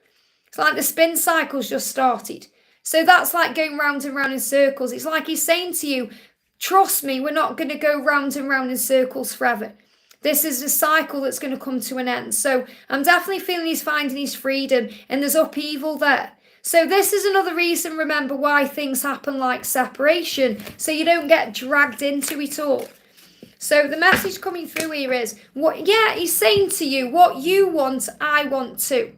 It's like the spin cycle's just started. So that's like going round and round in circles. It's like he's saying to you, trust me, we're not going to go round and round in circles forever. This is a cycle that's going to come to an end. So I'm definitely feeling he's finding his freedom and there's upheaval there. So this is another reason, remember, why things happen like separation. So you don't get dragged into it all. So the message coming through here is, he's saying to you, what you want, I want too.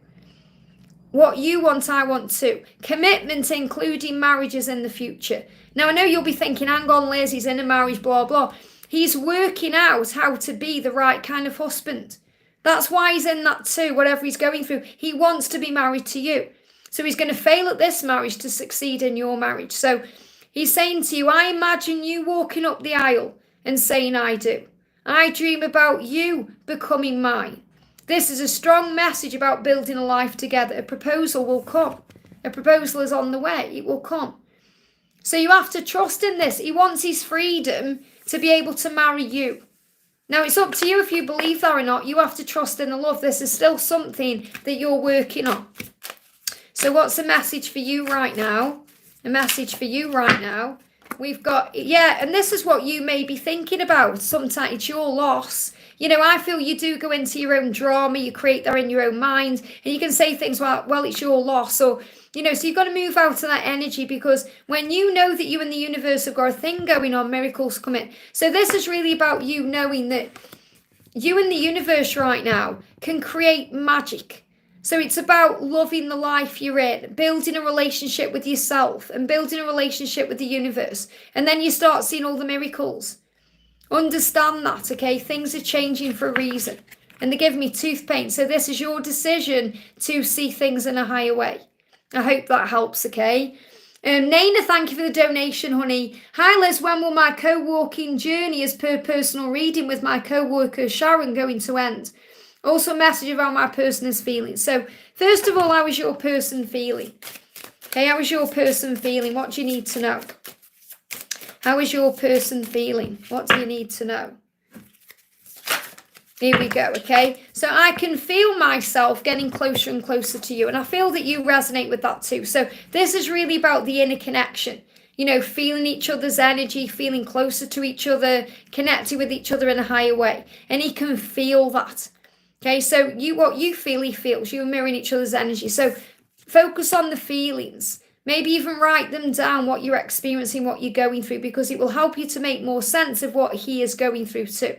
What you want, I want too. Commitment, including marriages in the future. Now, I know you'll be thinking, hang on, Liz, he's in a marriage, blah, blah. He's working out how to be the right kind of husband. That's why he's in that too, whatever he's going through. He wants to be married to you. So he's going to fail at this marriage to succeed in your marriage. So he's saying to you, I imagine you walking up the aisle and saying, I do. I dream about you becoming mine. This is a strong message about building a life together. A proposal will come. A proposal is on the way. It will come. So you have to trust in this. He wants his freedom to be able to marry you. Now, it's up to you if you believe that or not. You have to trust in the love. This is still something that you're working on. So what's the message for you right now? A message for you right now. We've got, and this is what you may be thinking about. Sometimes it's your loss. You know, I feel you do go into your own drama. You create that in your own mind. And you can say things like, well, it's your loss. Or, you know, so you've got to move out of that energy, because when you know that you and the universe have got a thing going on, miracles come in. So this is really about you knowing that you and the universe right now can create magic. So it's about loving the life you're in, building a relationship with yourself and building a relationship with the universe. And then you start seeing all the miracles. Understand that, okay? Things are changing for a reason. And they give me tooth pain. So this is your decision to see things in a higher way. I hope that helps, okay? Naina, thank you for the donation, honey. Hi, Liz. When will my co-walking journey as per personal reading with my co-worker Sharon going to end? Also a message about my person is feeling. So first of all, how is your person feeling? Okay, how is your person feeling? What do you need to know? How is your person feeling? What do you need to know? Here we go, okay? So I can feel myself getting closer and closer to you, and I feel that you resonate with that too. So this is really about the inner connection. feeling each other's energy, feeling closer to each other, connecting with each other in a higher way. And he can feel that. Okay, so what you feel, he feels. You're mirroring each other's energy. So focus on the feelings. Maybe even write them down, what you're experiencing, what you're going through, because it will help you to make more sense of what he is going through too.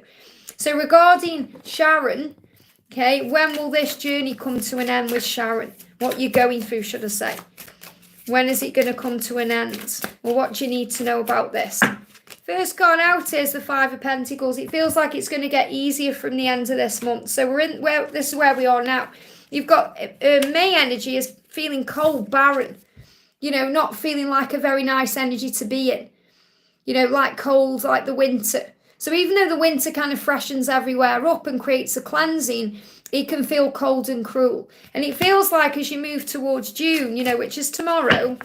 So regarding Sharon, okay, when will this journey come to an end with Sharon? What you're going through, should I say? When is it going to come to an end? Well, what do you need to know about this? First card out is the Five of Pentacles. It feels like it's going to get easier from the end of this month. So this is where we are now. You've got May energy is feeling cold, barren. Not feeling like a very nice energy to be in. Like cold, like the winter. So even though the winter kind of freshens everywhere up and creates a cleansing, it can feel cold and cruel. And it feels like as you move towards June, which is tomorrow,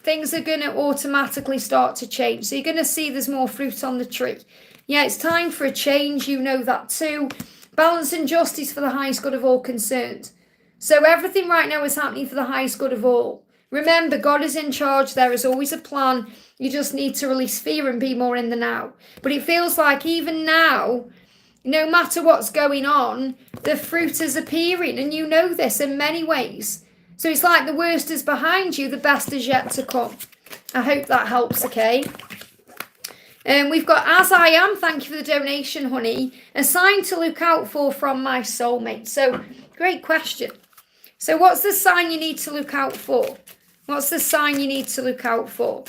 things are going to automatically start to change. So you're going to see there's more fruit on the tree. Yeah, it's time for a change. You know that too. Balance and justice for the highest good of all concerned. So everything right now is happening for the highest good of all. Remember, God is in charge. There is always a plan. You just need to release fear and be more in the now. But it feels like even now, no matter what's going on, the fruit is appearing. And you know this in many ways. So it's like the worst is behind you. The best is yet to come. I hope that helps, okay? And we've got As I Am. Thank you for the donation, honey. A sign to look out for from my soulmate. So, great question. So what's the sign you need to look out for? What's the sign you need to look out for?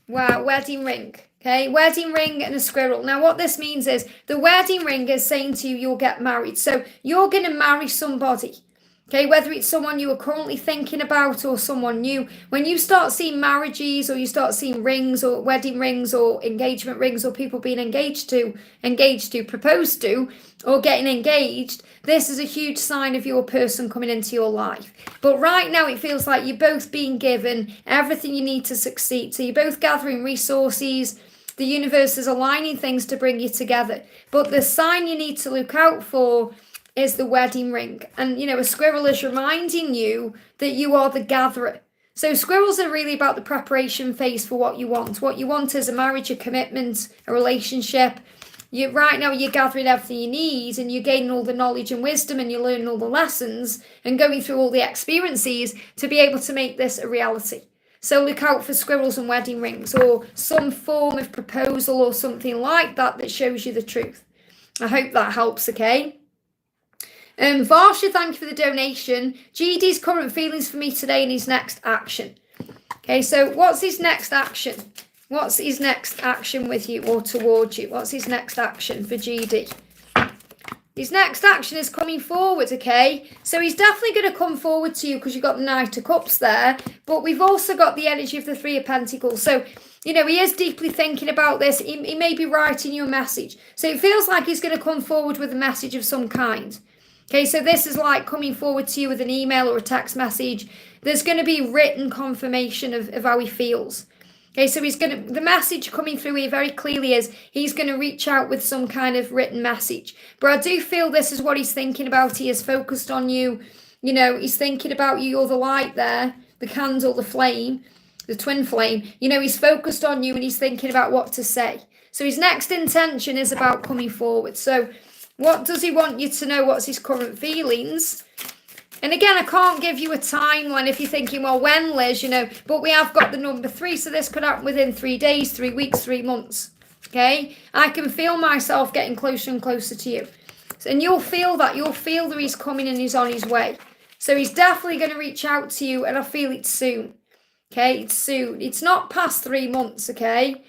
Wow, wedding ring. Okay, wedding ring and a squirrel. Now, what this means is the wedding ring is saying to you, you'll get married. So you're going to marry somebody. Okay, whether it's someone you are currently thinking about or someone new. When you start seeing marriages or you start seeing rings or wedding rings or engagement rings or people being engaged to, proposed to, or getting engaged, this is a huge sign of your person coming into your life. But right now it feels like you're both being given everything you need to succeed. So you're both gathering resources. The universe is aligning things to bring you together. But the sign you need to look out for is the wedding ring. And, a squirrel is reminding you that you are the gatherer. So squirrels are really about the preparation phase for what you want. What you want is a marriage, a commitment, a relationship. Right now you're gathering everything you need and you're gaining all the knowledge and wisdom and you're learning all the lessons and going through all the experiences to be able to make this a reality. So look out for squirrels and wedding rings or some form of proposal or something like that shows you the truth. I hope that helps, okay? Varsha, thank you for the donation. GD's current feelings for me today and his next action. Okay, so what's his next action? What's his next action with you or towards you? What's his next action for GD? His next action is coming forward, okay? So he's definitely going to come forward to you because you've got the Knight of Cups there. But we've also got the energy of the Three of Pentacles. So, he is deeply thinking about this. He may be writing you a message. So it feels like he's going to come forward with a message of some kind. Okay, so this is like coming forward to you with an email or a text message. There's going to be written confirmation of how he feels. Okay, so the message coming through here very clearly is he's going to reach out with some kind of written message. But I do feel this is what he's thinking about. He is focused on you. He's thinking about you. You're the light there, the candle, the flame, the twin flame. He's focused on you and he's thinking about what to say. So his next intention is about coming forward. So what does he want you to know? What's his current feelings? And again, I can't give you a timeline if you're thinking, well, when, Liz, but we have got the number 3, so this could happen within 3 days, 3 weeks, 3 months, okay? I can feel myself getting closer and closer to you. And you'll feel that. You'll feel that he's coming and he's on his way. So he's definitely going to reach out to you, and I feel it's soon, okay? It's soon. It's not past 3 months, okay?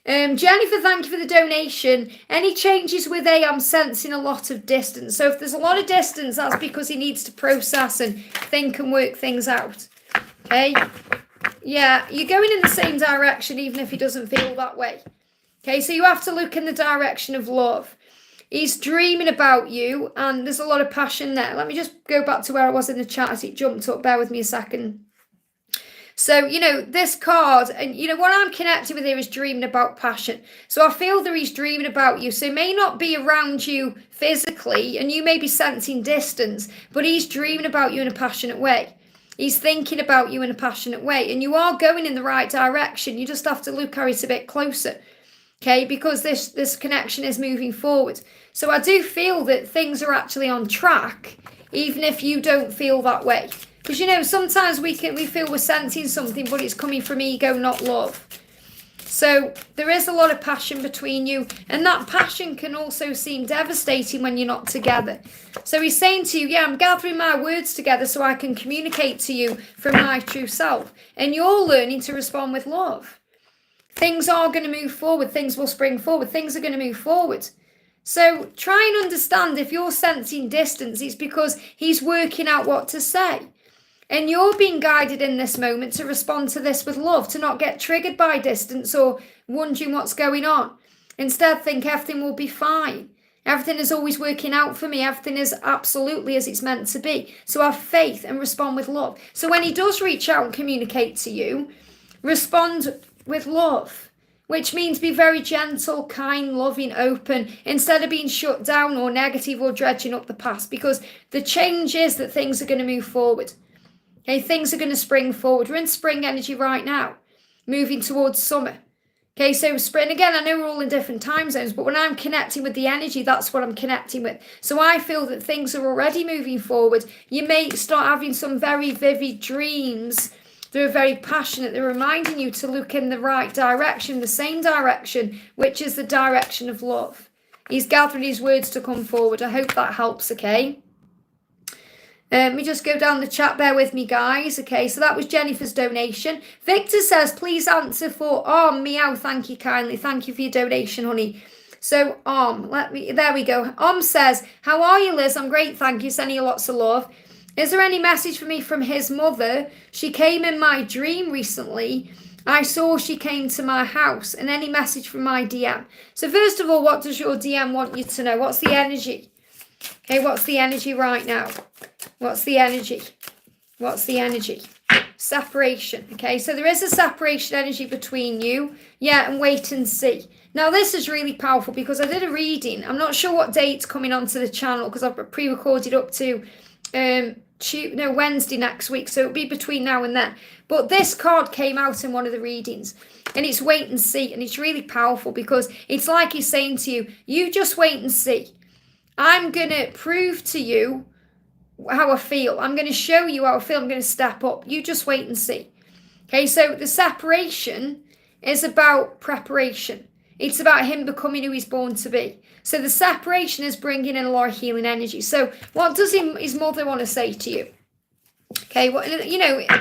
Jennifer, thank you for the donation. Any changes with A? I'm sensing a lot of distance. So if there's a lot of distance, that's because he needs to process and think and work things out. Okay? Yeah, you're going in the same direction even if he doesn't feel that way. Okay, so you have to look in the direction of love. He's dreaming about you and there's a lot of passion there. Let me just go back to where I was in the chat as it jumped up. Bear with me a second. So, this card, and, what I'm connected with here is dreaming about passion. So I feel that he's dreaming about you. So he may not be around you physically, and you may be sensing distance, but he's dreaming about you in a passionate way. He's thinking about you in a passionate way, and you are going in the right direction. You just have to look at it a bit closer, okay? Because this connection is moving forward. So I do feel that things are actually on track, even if you don't feel that way. Because, you know, sometimes we feel we're sensing something, but it's coming from ego, not love. So there is a lot of passion between you, and that passion can also seem devastating when you're not together. So he's saying to you, yeah, I'm gathering my words together so I can communicate to you from my true self. And you're learning to respond with love. Things are going to move forward. Things will spring forward. Things are going to move forward. So try and understand, if you're sensing distance, it's because he's working out what to say. And you're being guided in this moment to respond to this with love, to not get triggered by distance or wondering what's going on. Instead, think everything will be fine. Everything is always working out for me. Everything is absolutely as it's meant to be. So have faith and respond with love. So when he does reach out and communicate to you, respond with love, which means be very gentle, kind, loving, open, instead of being shut down or negative or dredging up the past, because the change is that things are going to move forward. Okay, things are going to spring forward. We're in spring energy right now, moving towards summer. Okay, so spring, again, I know we're all in different time zones, but when I'm connecting with the energy, that's what I'm connecting with. So I feel that things are already moving forward. You may start having some very vivid dreams. They're very passionate. They're reminding you to look in the right direction, the same direction, which is the direction of love. He's gathering his words to come forward. I hope that helps, okay? Let me just go down the chat. Bear with me, guys. Okay, so that was Jennifer's donation. Victor says, please answer for meow. Thank you kindly. Thank you for your donation, honey. So there we go. Says, how are you, Liz? I'm great, thank you. Sending you lots of love. Is there any message for me from his mother? She came in my dream recently. I saw she came to my house. And any message from my DM? So first of all, what does your DM want you to know? What's the energy? Okay, what's the energy right now? What's the energy? What's the energy? Separation. Okay, so there is a separation energy between you. Yeah, and wait and see. Now, this is really powerful because I did a reading. I'm not sure what date's coming onto the channel because I've pre-recorded up to Wednesday next week. So it'll be between now and then. But this card came out in one of the readings. And it's wait and see. And it's really powerful because it's like he's saying to you, you just wait and see. I'm going to prove to you how I feel. I'm going to show you how I feel. I'm going to step up. You just wait and see. Okay, so the separation is about preparation. It's about him becoming who he's born to be. So the separation is bringing in a lot of healing energy. So what does his mother want to say to you? Okay,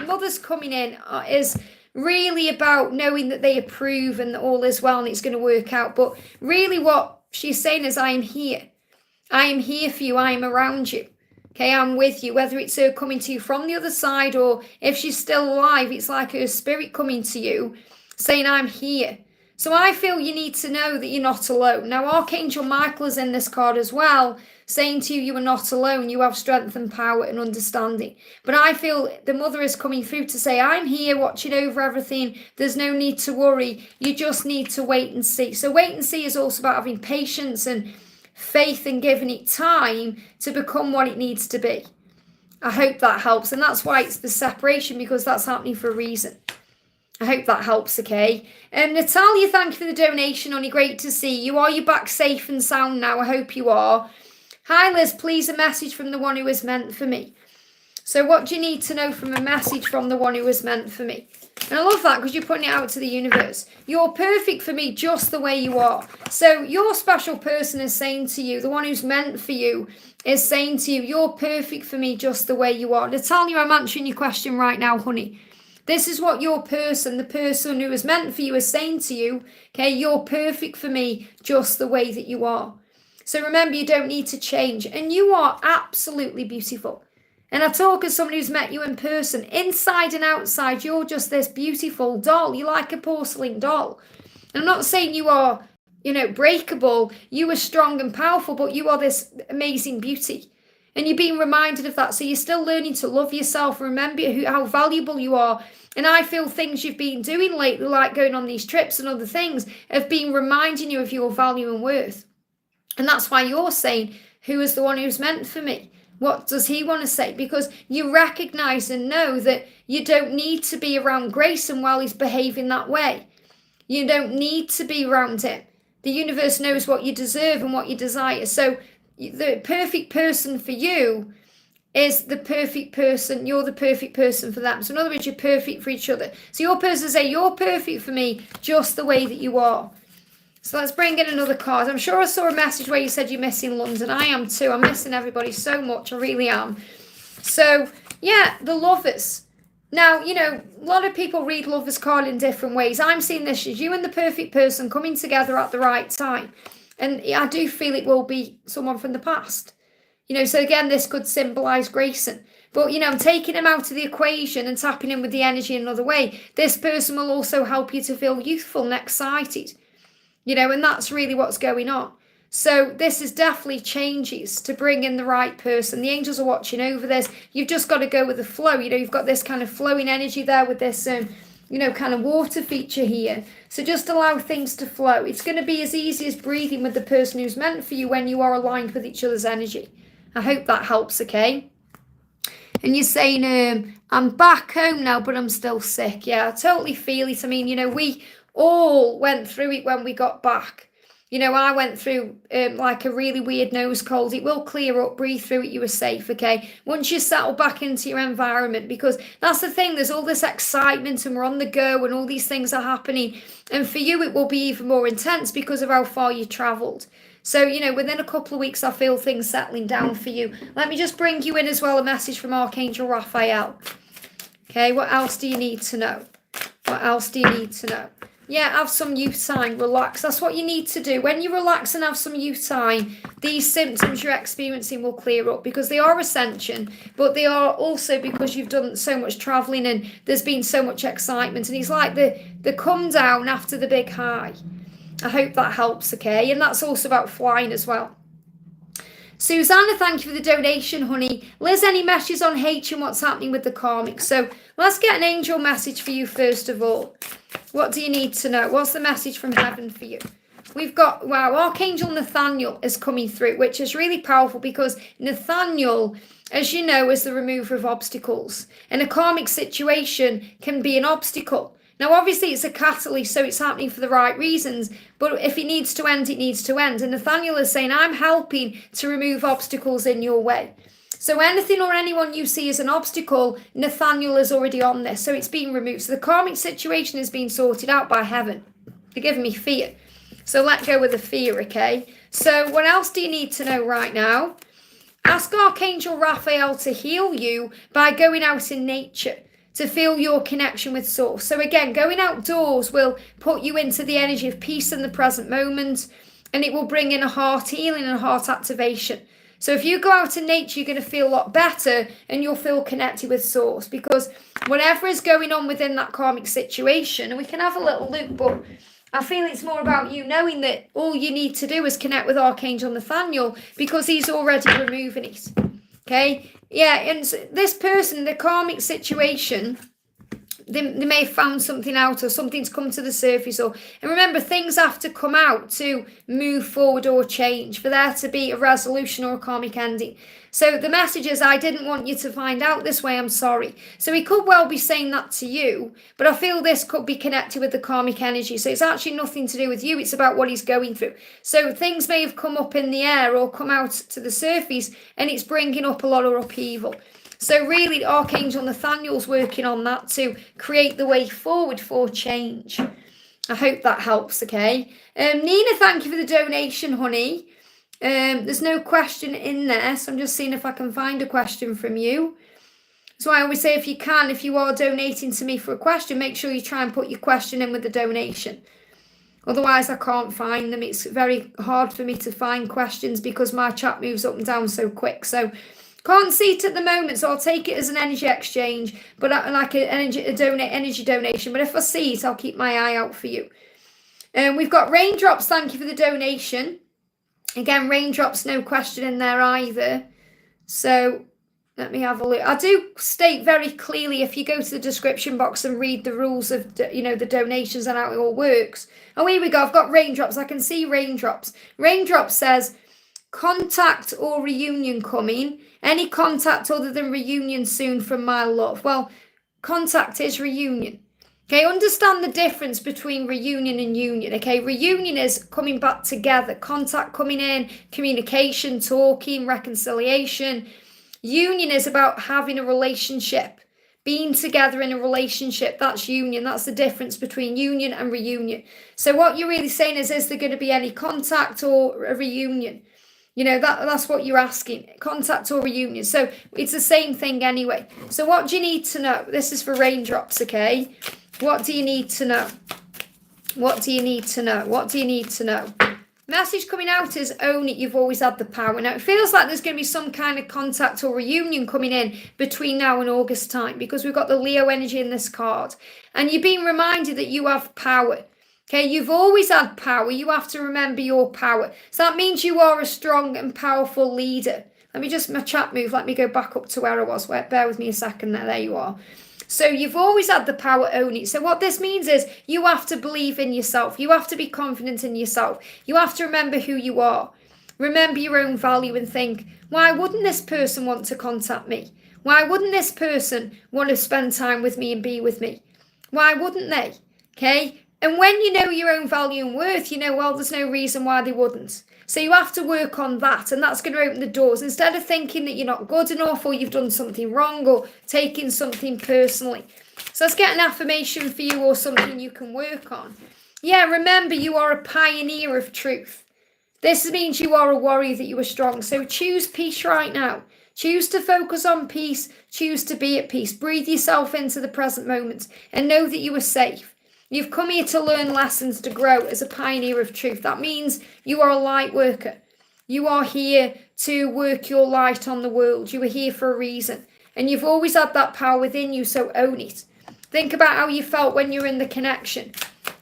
mother's coming in is really about knowing that they approve and that all is well and it's going to work out. But really what she's saying is, I am here. I am here for you. I am around you. Okay, I'm with you. Whether it's her coming to you from the other side or if she's still alive, it's like her spirit coming to you saying, I'm here. So I feel you need to know that you're not alone. Now, Archangel Michael is in this card as well, saying to you, you are not alone. You have strength and power and understanding. But I feel the mother is coming through to say, I'm here watching over everything. There's no need to worry. You just need to wait and see. So wait and see is also about having patience and faith and giving it time to become what it needs to be. I hope that helps. And that's why it's the separation, because that's happening for a reason. I hope that helps, okay? Natalia, thank you for the donation, honey. Great to see you. Are you back safe and sound now? I hope you are. Hi, Liz. Please, a message from the one who is meant for me. So what do you need to know from a message from the one who is meant for me? And I love that because you're putting it out to the universe. You're perfect for me just the way you are. So your special person is saying to you, the one who's meant for you is saying to you, you're perfect for me just the way you are. Natalia, I'm answering your question right now, honey. This is what your person, the person who is meant for you, is saying to you. Okay, you're perfect for me just the way that you are. So remember, you don't need to change. And you are absolutely beautiful. And I talk as somebody who's met you in person. Inside and outside, you're just this beautiful doll. You're like a porcelain doll. I'm not saying you are, breakable. You are strong and powerful, but you are this amazing beauty. And you're being reminded of that. So you're still learning to love yourself. Remember how valuable you are. And I feel things you've been doing lately, like going on these trips and other things, have been reminding you of your value and worth. And that's why you're saying, who is the one who's meant for me? What does he want to say? Because you recognize and know that you don't need to be around Grayson while he's behaving that way. You don't need to be around him. The universe knows what you deserve and what you desire. So the perfect person for you is the perfect person. You're the perfect person for them. So in other words, you're perfect for each other. So your person say, you're perfect for me just the way that you are. So let's bring in another card. I'm sure I saw a message where you said you're missing London. I am too. I'm missing everybody so much. I really am. So yeah, the Lovers. Now, you know, a lot of people read Lovers card in different ways. I'm seeing this as you and the perfect person coming together at the right time. And I do feel it will be someone from the past. You know, so again, this could symbolise Grayson. But, you know, I'm taking him out of the equation and tapping in with the energy in another way. This person will also help you to feel youthful and excited. You know, and that's really what's going on. So this is definitely changes to bring in the right person. The angels are watching over this. You've just got to go with the flow. You know, you've got this kind of flowing energy there with this, you know, kind of water feature here. So just allow things to flow. It's going to be as easy as breathing with the person who's meant for you when you are aligned with each other's energy. I hope that helps, okay? And you're saying, I'm back home now, but I'm still sick. Yeah, I totally feel it. I mean, you know, we all went through it when we got back. You know, I went through like a really weird nose cold. It will clear up, breathe through it, you were safe, okay? Once you settle back into your environment, because that's the thing, there's all this excitement and we're on the go and all these things are happening. And for you, it will be even more intense because of how far you travelled. So, you know, within a couple of weeks, I feel things settling down for you. Let me just bring you in as well a message from Archangel Raphael. Okay, what else do you need to know? What else do you need to know? Yeah, have some youth time, relax. That's what you need to do. When you relax and have some youth time, these symptoms you're experiencing will clear up because they are ascension, but they are also because you've done so much travelling and there's been so much excitement. And it's like the come down after the big high. I hope that helps, okay? And that's also about flying as well. Susanna, thank you for the donation, honey. Liz, any messages on H and what's happening with the karmic? So let's get an angel message for you first of all. What do you need to know? What's the message from heaven for you? We've got, wow, Archangel Nathaniel is coming through, which is really powerful because Nathaniel, as you know, is the remover of obstacles. And a karmic situation can be an obstacle. Now, obviously, it's a catalyst, so it's happening for the right reasons. But if it needs to end, it needs to end. And Nathaniel is saying, I'm helping to remove obstacles in your way. So anything or anyone you see as an obstacle, Nathaniel is already on this. So it's being removed. So the karmic situation is being sorted out by heaven. They're giving me fear. So let go with the fear, okay? So what else do you need to know right now? Ask Archangel Raphael to heal you by going out in nature, to feel your connection with source. So again, going outdoors will put you into the energy of peace in the present moment, and it will bring in a heart healing and a heart activation. So if you go out in nature, you're going to feel a lot better and you'll feel connected with source, because whatever is going on within that karmic situation, and we can have a little look, but I feel it's more about you knowing that all you need to do is connect with Archangel Nathaniel because he's already removing it. Okay? Yeah, and this person, the karmic situation, they may have found something out or something's come to the surface. And remember, things have to come out to move forward or change for there to be a resolution or a karmic ending. So the message is, I didn't want you to find out this way, I'm sorry. So he could well be saying that to you, but I feel this could be connected with the karmic energy. So it's actually nothing to do with you. It's about what he's going through. So things may have come up in the air or come out to the surface, and it's bringing up a lot of upheaval. So really, Archangel Nathaniel's working on that to create the way forward for change. I hope that helps, okay? Nina, thank you for the donation, honey. There's no question in there, so I'm just seeing if I can find a question from you. So I always say, if you are donating to me for a question, make sure you try and put your question in with the donation. Otherwise, I can't find them. It's very hard for me to find questions because my chat moves up and down so quick. So can't see it at the moment, so I'll take it as an energy exchange, but like an energy donation. But if I see it, I'll keep my eye out for you. We've got Raindrops. Thank you for the donation. Again, Raindrops, no question in there either. So let me have a look. I do state very clearly, if you go to the description box and read the rules of, the donations and how it all works. Oh, here we go. I've got Raindrops. I can see Raindrops. Raindrops says, contact or reunion coming. Any contact other than reunion soon from my love. Well, contact is reunion. Okay, understand the difference between reunion and union. Okay, reunion is coming back together, contact coming in, communication, talking, reconciliation. Union is about having a relationship, being together in a relationship. That's union. That's the difference between union and reunion. So what you're really saying is there going to be any contact or a reunion? You know, that's what you're asking, contact or reunion. So it's the same thing anyway. So what do you need to know? This is for raindrops, okay? What do you need to know? What do you need to know? What do you need to know? Message coming out is own it. You've always had the power. Now, it feels like there's going to be some kind of contact or reunion coming in between now and August time, because we've got the Leo energy in this card. And you're being reminded that you have power. Okay, you've always had power. You have to remember your power. So that means you are a strong and powerful leader. Let me just, my chat move. Let me go back up to where I was. Bear with me a second there. There you are. So you've always had the power, own it. So what this means is you have to believe in yourself. You have to be confident in yourself. You have to remember who you are. Remember your own value and think, why wouldn't this person want to contact me? Why wouldn't this person want to spend time with me and be with me? Why wouldn't they? Okay? And when you know your own value and worth, you know, well, there's no reason why they wouldn't. So you have to work on that, and that's going to open the doors. Instead of thinking that you're not good enough or you've done something wrong or taking something personally. So let's get an affirmation for you or something you can work on. Yeah, remember, you are a pioneer of truth. This means you are a warrior, that you are strong. So choose peace right now. Choose to focus on peace. Choose to be at peace. Breathe yourself into the present moment and know that you are safe. You've come here to learn lessons, to grow as a pioneer of truth. That means you are a light worker. You are here to work your light on the world. You are here for a reason. And you've always had that power within you, so own it. Think about how you felt when you were in the connection.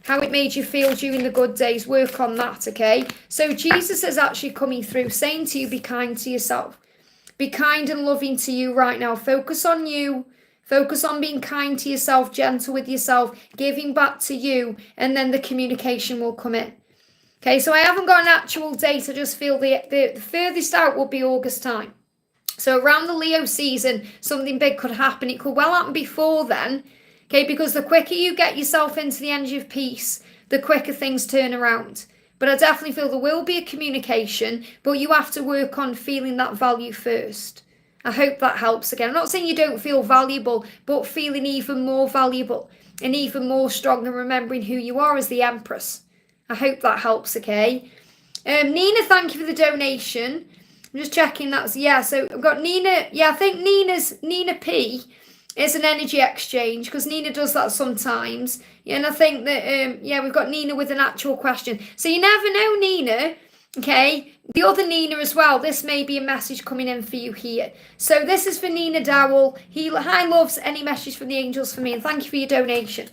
How it made you feel during the good days. Work on that, okay? So Jesus is actually coming through, saying to you, be kind to yourself. Be kind and loving to you right now. Focus on you. Focus on being kind to yourself, gentle with yourself, giving back to you, and then the communication will come in. Okay, so I haven't got an actual date. I just feel the furthest out will be August time. So around the Leo season, something big could happen. It could well happen before then, okay, because the quicker you get yourself into the energy of peace, the quicker things turn around. But I definitely feel there will be a communication, but you have to work on feeling that value first. I hope that helps again. I'm not saying you don't feel valuable, but feeling even more valuable and even more strong and remembering who you are as the Empress. I hope that helps, okay? Nina, thank you for the donation. I'm just checking that's, yeah, so I've got Nina. Yeah, I think Nina P is an energy exchange because Nina does that sometimes. Yeah, and I think that, yeah, we've got Nina with an actual question. So you never know, Nina. Okay, the other Nina as well. This may be a message coming in for you here. So this is for Nina Dowell. Hi, loves, any message from the angels for me, and thank you for your donation.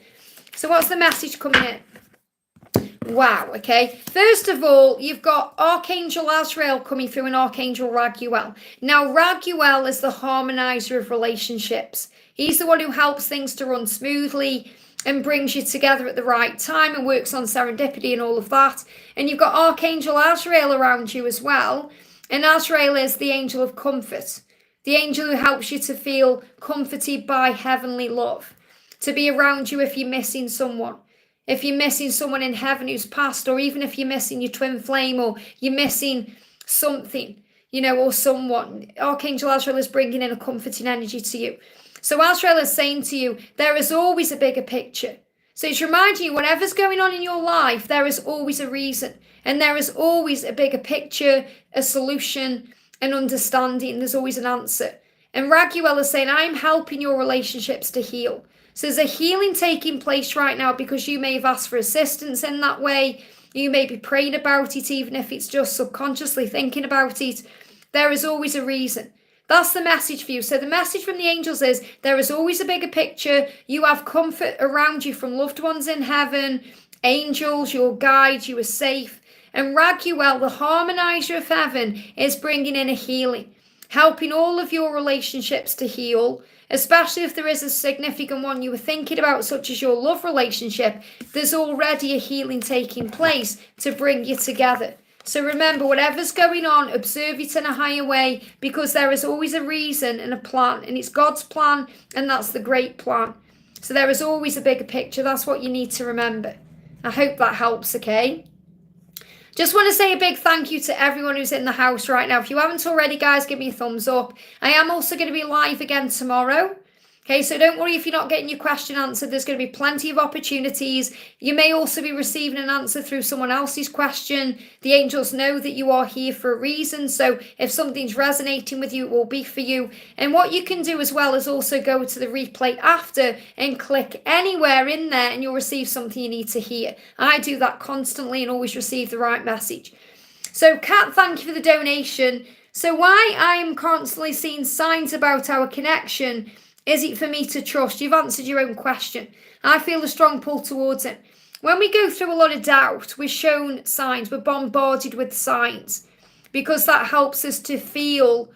So what's the message coming in? Wow, okay. First of all, you've got Archangel Azrael coming through and Archangel Raguel. Now, Raguel is the harmonizer of relationships. He's the one who helps things to run smoothly and brings you together at the right time and works on serendipity and all of that. And you've got Archangel Azrael around you as well. And Azrael is the angel of comfort, the angel who helps you to feel comforted by heavenly love, to be around you if you're missing someone. If you're missing someone in heaven who's passed, or even if you're missing your twin flame, or you're missing something, you know, or someone, Archangel Azrael is bringing in a comforting energy to you. So Azrael is saying to you, there is always a bigger picture. So it's reminding you, whatever's going on in your life, there is always a reason. And there is always a bigger picture, a solution, an understanding. There's always an answer. And Raguel is saying, I'm helping your relationships to heal. So there's a healing taking place right now because you may have asked for assistance in that way. You may be praying about it, even if it's just subconsciously thinking about it. There is always a reason. That's the message for you. So the message from the angels is there is always a bigger picture. You have comfort around you from loved ones in heaven, angels, your guides, you are safe. And Raguel, the harmonizer of heaven, is bringing in a healing, helping all of your relationships to heal, especially if there is a significant one you were thinking about, such as your love relationship. There's already a healing taking place to bring you together. So remember, whatever's going on, observe it in a higher way, because there is always a reason and a plan, and it's God's plan, and that's the great plan. So there is always a bigger picture. That's what you need to remember. I hope that helps, okay? Just want to say a big thank you to everyone who's in the house right now. If you haven't already, guys, give me a thumbs up. I am also going to be live again tomorrow. Okay, so don't worry if you're not getting your question answered. There's going to be plenty of opportunities. You may also be receiving an answer through someone else's question. The angels know that you are here for a reason. So if something's resonating with you, it will be for you. And what you can do as well is also go to the replay after and click anywhere in there, and you'll receive something you need to hear. I do that constantly and always receive the right message. So Kat, thank you for the donation. So why I am constantly seeing signs about our connection, is it for me to trust? You've answered your own question. I feel a strong pull towards it. When we go through a lot of doubt, we're shown signs, we're bombarded with signs, because that helps us to feel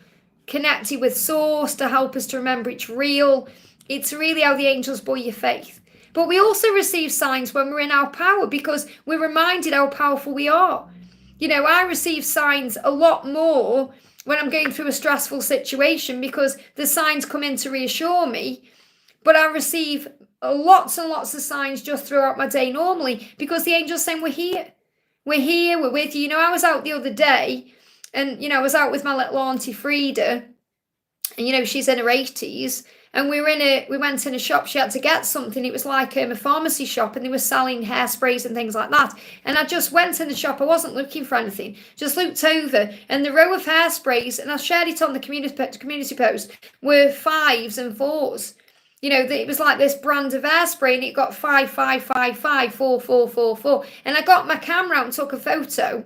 connected with source, to help us to remember it's real. It's really how the angels buoy your faith. But we also receive signs when we're in our power, because we're reminded how powerful we are. You know, I receive signs a lot more when I'm going through a stressful situation, because the signs come in to reassure me, but I receive lots and lots of signs just throughout my day normally, because the angel's saying, we're here, we're with you. You know, I was out the other day, and, you know, I was out with my little auntie Frida, and, you know, she's in her 80s, and we went in a shop. She had to get something. It was like a pharmacy shop, and they were selling hairsprays and things like that. And I just went in the shop. I wasn't looking for anything. Just looked over, and the row of hairsprays, and I shared it on the community post, were 5s and 4s. You know, it was like this brand of hairspray, and it got 5, 5, 5, 5, 4, 4, 4, 4. And I got my camera out and took a photo,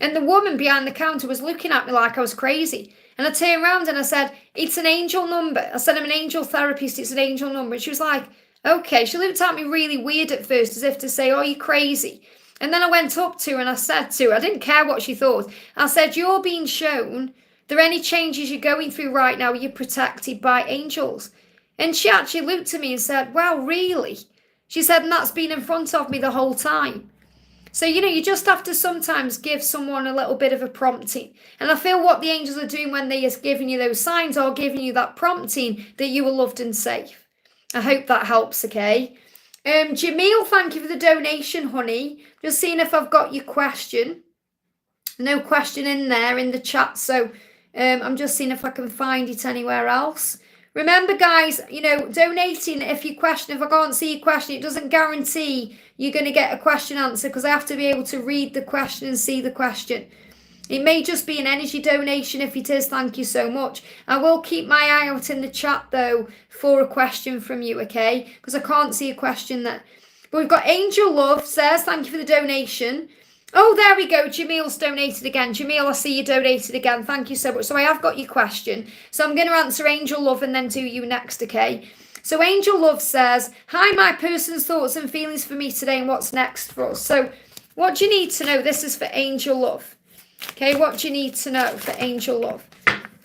and the woman behind the counter was looking at me like I was crazy. And I turned around and I said, it's an angel number. I said, I'm an angel therapist. It's an angel number. And she was like, okay. She looked at me really weird at first, as if to say, oh, you're crazy. And then I went up to her and I said to her, I didn't care what she thought. I said, you're being shown, there are any changes you're going through right now, you're protected by angels. And she actually looked at me and said, wow, really? She said, and that's been in front of me the whole time. So, you know, you just have to sometimes give someone a little bit of a prompting. And I feel what the angels are doing when they are giving you those signs, or giving you that prompting, that you are loved and safe. I hope that helps, okay? Jamil, thank you for the donation, honey. Just seeing if I've got your question. No question in there in the chat, so I'm just seeing if I can find it anywhere else. Remember, guys, you know, donating, if I can't see your question, it doesn't guarantee you're going to get a question answered, because I have to be able to read the question and see the question. It may just be an energy donation. If it is, thank you so much. I will keep my eye out in the chat, though, for a question from you, okay? Because I can't see a question there. But we've got Angel Love says, thank you for the donation. Oh, there we go. Jamil's donated again. Jamil, I see you donated again. Thank you so much. So I have got your question. So I'm going to answer Angel Love and then do you next, okay? So Angel Love says, hi, my person's thoughts and feelings for me today, and what's next for us. So what do you need to know? This is for Angel Love. Okay, what do you need to know for Angel Love?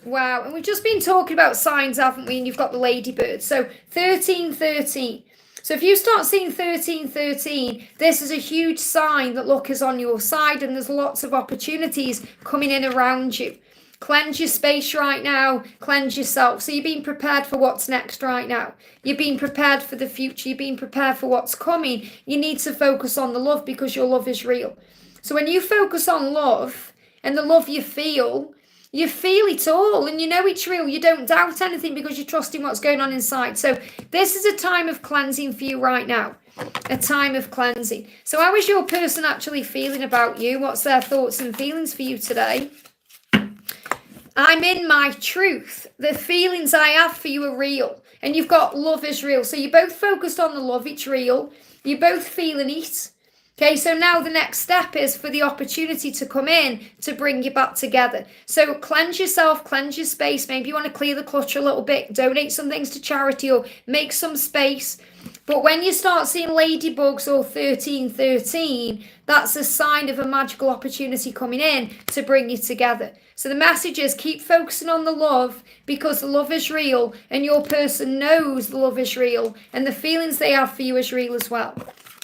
Wow, and we've just been talking about signs, haven't we? And you've got the ladybird. So 1313. So if you start seeing 1313, this is a huge sign that luck is on your side, and there's lots of opportunities coming in around you. Cleanse your space right now. Cleanse yourself. So you're being prepared for what's next right now. You're being prepared for the future. You're being prepared for what's coming. You need to focus on the love, because your love is real. So when you focus on love and the love you feel it all, and you know it's real. You don't doubt anything, because you're trusting what's going on inside. So this is a time of cleansing for you right now. A time of cleansing. So how is your person actually feeling about you? What's their thoughts and feelings for you today? I'm in my truth. The feelings I have for you are real. And you've got love is real. So you're both focused on the love. It's real. You're both feeling it. Okay, so now the next step is for the opportunity to come in to bring you back together. So cleanse yourself, cleanse your space. Maybe you want to clear the clutter a little bit, donate some things to charity, or make some space. But when you start seeing ladybugs or 1313, that's a sign of a magical opportunity coming in to bring you together. So the message is, keep focusing on the love, because the love is real, and your person knows the love is real, and the feelings they have for you is real as well.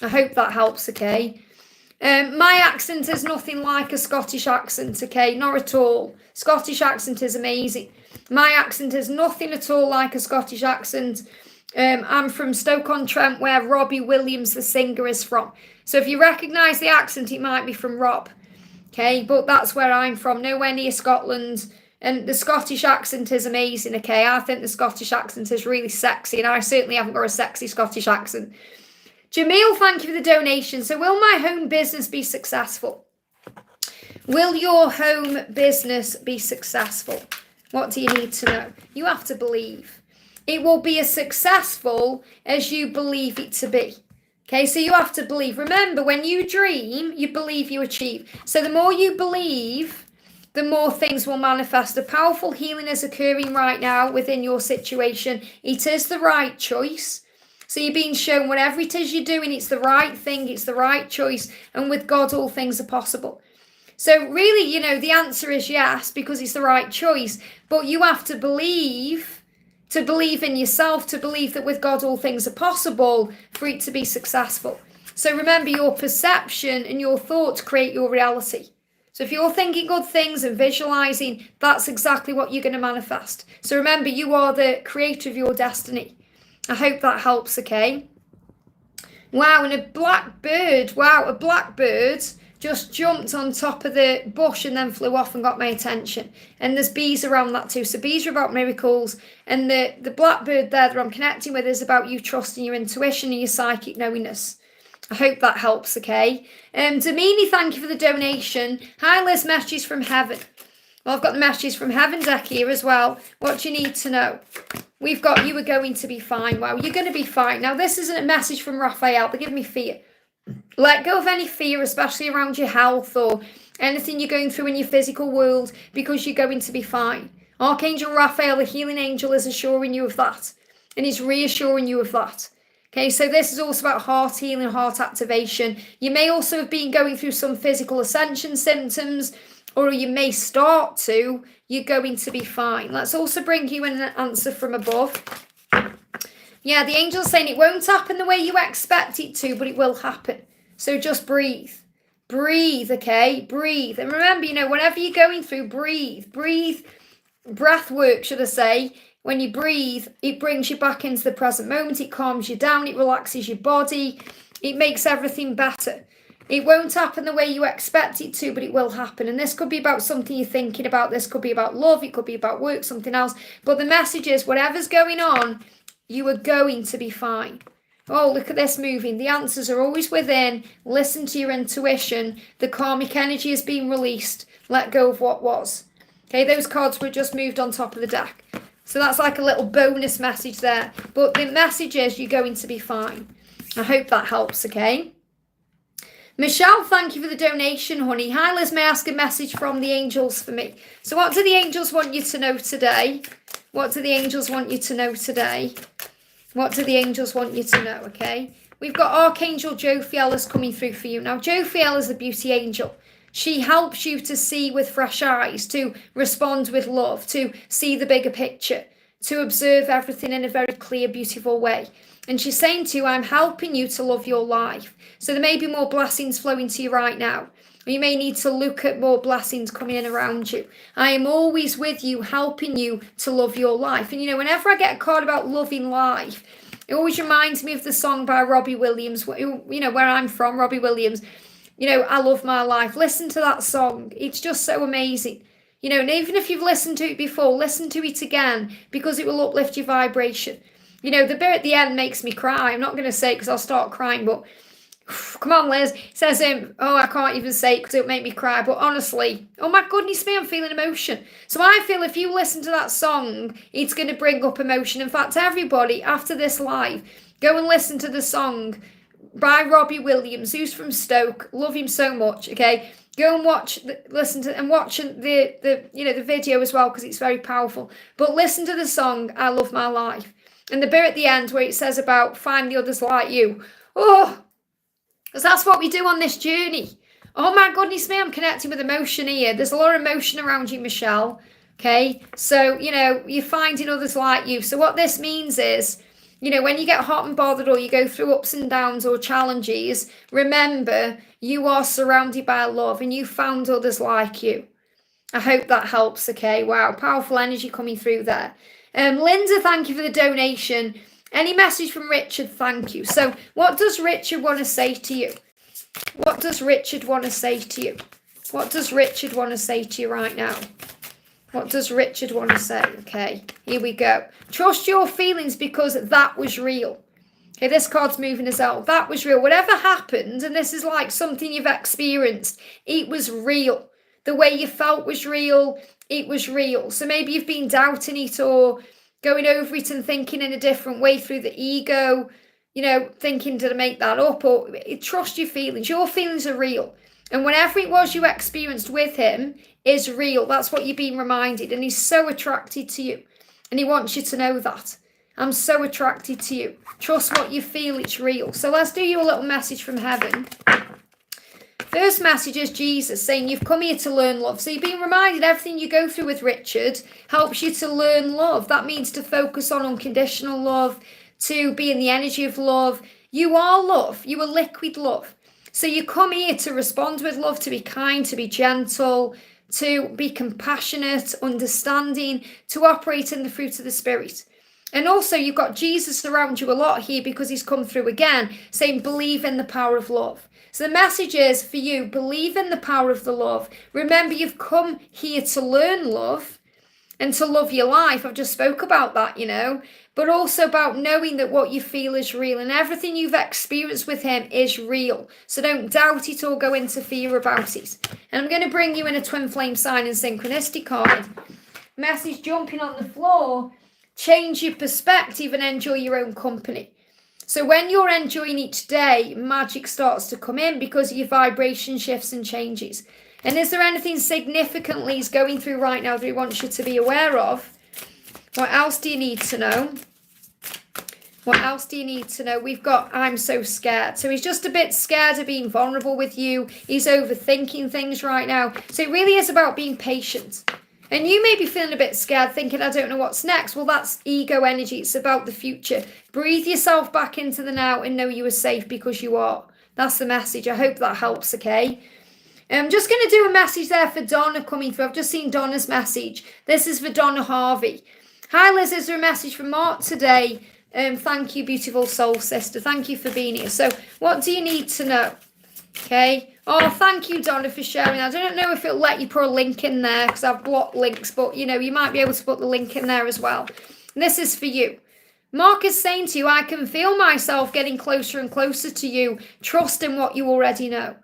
I hope that helps, okay? My accent is nothing like a Scottish accent, okay? Not at all. Scottish accent is amazing. My accent is nothing at all like a Scottish accent. I'm from Stoke-on-Trent, where Robbie Williams, the singer, is from. So if you recognise the accent, it might be from Rob. Okay, but that's where I'm from, nowhere near Scotland. And the Scottish accent is amazing, okay? I think the Scottish accent is really sexy, and I certainly haven't got a sexy Scottish accent. Jamil, thank you for the donation. So will my home business be successful? Will your home business be successful? What do you need to know? You have to believe. It will be as successful as you believe it to be. Okay, so you have to believe. Remember, when you dream, you believe, you achieve. So the more you believe, the more things will manifest. A powerful healing is occurring right now within your situation. It is the right choice. So you're being shown whatever it is you're doing, it's the right thing, it's the right choice. And with God, all things are possible. So really, you know, the answer is yes, because it's the right choice. But you have to believe in yourself, to believe that with God, all things are possible for it to be successful. So remember, your perception and your thoughts create your reality. So if you're thinking good things and visualizing, that's exactly what you're going to manifest. So remember, you are the creator of your destiny. I hope that helps, okay? Wow, and a blackbird just jumped on top of the bush and then flew off and got my attention. And there's bees around that too. So bees are about miracles. And the blackbird there that I'm connecting with is about you trusting your intuition and your psychic knowingness. I hope that helps, okay? Damini, thank you for the donation. Hi, Liz, messages from heaven. Well, I've got the messages from heaven deck here as well. What do you need to know? We've got, you are going to be fine. Wow, you're going to be fine. Now, this isn't a message from Raphael. They give me fear. Let go of any fear, especially around your health or anything you're going through in your physical world, because you're going to be fine. Archangel Raphael, the healing angel, is assuring you of that. And he's reassuring you of that. Okay, so this is also about heart healing, heart activation. You may also have been going through some physical ascension symptoms, or you may start to. You're going to be fine. Let's also bring you an answer from above. Yeah, the angel's saying it won't happen the way you expect it to, but it will happen. So just breathe. Breathe, okay? Breathe. And remember, you know, whatever you're going through, breathe. Breathe. Breath work, should I say. When you breathe, it brings you back into the present moment. It calms you down. It relaxes your body. It makes everything better. It won't happen the way you expect it to, but it will happen. And this could be about something you're thinking about. This could be about love. It could be about work, something else. But the message is, whatever's going on, you are going to be fine. Oh, look at this moving. The answers are always within. Listen to your intuition. The karmic energy is being released. Let go of what was. Okay, those cards were just moved on top of the deck. So that's like a little bonus message there. But the message is you're going to be fine. I hope that helps, okay? Michelle, thank you for the donation, honey. Hi, Liz, may I ask a message from the angels for me? So what do the angels want you to know today? What do the angels want you to know today? What do the angels want you to know, okay? We've got Archangel Jophiel coming through for you. Now, Jophiel is the beauty angel. She helps you to see with fresh eyes, to respond with love, to see the bigger picture, to observe everything in a very clear, beautiful way. And she's saying to you, I'm helping you to love your life. So there may be more blessings flowing to you right now. Or you may need to look at more blessings coming in around you. I am always with you, helping you to love your life. And, you know, whenever I get a card about loving life, it always reminds me of the song by Robbie Williams, you know, where I'm from, Robbie Williams. You know, I love my life. Listen to that song. It's just so amazing. You know, and even if you've listened to it before, listen to it again, because it will uplift your vibration. You know, the bit at the end makes me cry. I'm not going to say it because I'll start crying, but come on, Liz. It says, oh, I can't even say it because it'll make me cry. But honestly, oh my goodness me, I'm feeling emotion. So I feel if you listen to that song, it's going to bring up emotion. In fact, everybody, after this live, go and listen to the song by Robbie Williams, who's from Stoke. Love him so much, okay? Go and watch the video as well, because it's very powerful. But listen to the song, I Love My Life. And the bit at the end where it says about find the others like you. Oh, because that's what we do on this journey. Oh my goodness me, I'm connecting with emotion here. There's a lot of emotion around you, Michelle. Okay, so, you know, you're finding others like you. So what this means is, you know, when you get hot and bothered or you go through ups and downs or challenges, remember, You are surrounded by love and you found others like you. I hope that helps, okay? Wow, powerful energy coming through there. Linda, thank you for the donation. Any message from Richard? Thank you. So what does Richard want to say to you? What does Richard want to say to you? What does Richard want to say to you right now? What does Richard want to say? Okay, here we go. Trust your feelings because that was real. Okay, this card's moving us out. That was real. Whatever happened, and this is like something you've experienced, it was real. The way you felt was real. It was real. So maybe you've been doubting it or going over it and thinking in a different way through the ego, you know, thinking, did I make that up? Or trust your feelings. Your feelings are real. And whatever it was you experienced with him is real. That's what you're being reminded. And he's so attracted to you. And he wants you to know that. I'm so attracted to you. Trust what you feel, it's real. So let's do you a little message from heaven. First message is Jesus saying you've come here to learn love. So you're being reminded everything you go through with Richard helps you to learn love. That means to focus on unconditional love, to be in the energy of love. You are love. You are liquid love. So you come here to respond with love, to be kind, to be gentle, to be compassionate, understanding, to operate in the fruit of the Spirit. And also you've got Jesus around you a lot here because he's come through again saying believe in the power of love. So the message is for you, believe in the power of the love. Remember, you've come here to learn love and to love your life. I've just spoke about that, you know, but also about knowing that what you feel is real and everything you've experienced with him is real. So don't doubt it or go into fear about it. And I'm going to bring you in a twin flame sign and synchronicity card. Message jumping on the floor, change your perspective and enjoy your own company. So when you're enjoying each day, magic starts to come in because your vibration shifts and changes. And is there anything significantly he's going through right now that he wants you to be aware of? What else do you need to know? What else do you need to know? We've got, I'm so scared. So he's just a bit scared of being vulnerable with you. He's overthinking things right now. So it really is about being patient. And you may be feeling a bit scared, thinking, I don't know what's next. Well, that's ego energy. It's about the future. Breathe yourself back into the now and know you are safe because you are. That's the message. I hope that helps, okay? I'm just going to do a message there for Donna coming through. I've just seen Donna's message. This is for Donna Harvey. Hi, Liz. Is there a message from Mark today? Thank you, beautiful soul sister. Thank you for being here. So what do you need to know? Okay. Oh, thank you, Donna, for sharing. I don't know if it'll let you put a link in there because I've blocked links, but, you know, you might be able to put the link in there as well. And this is for you. Mark is saying to you, I can feel myself getting closer and closer to you. Trust in what you already know.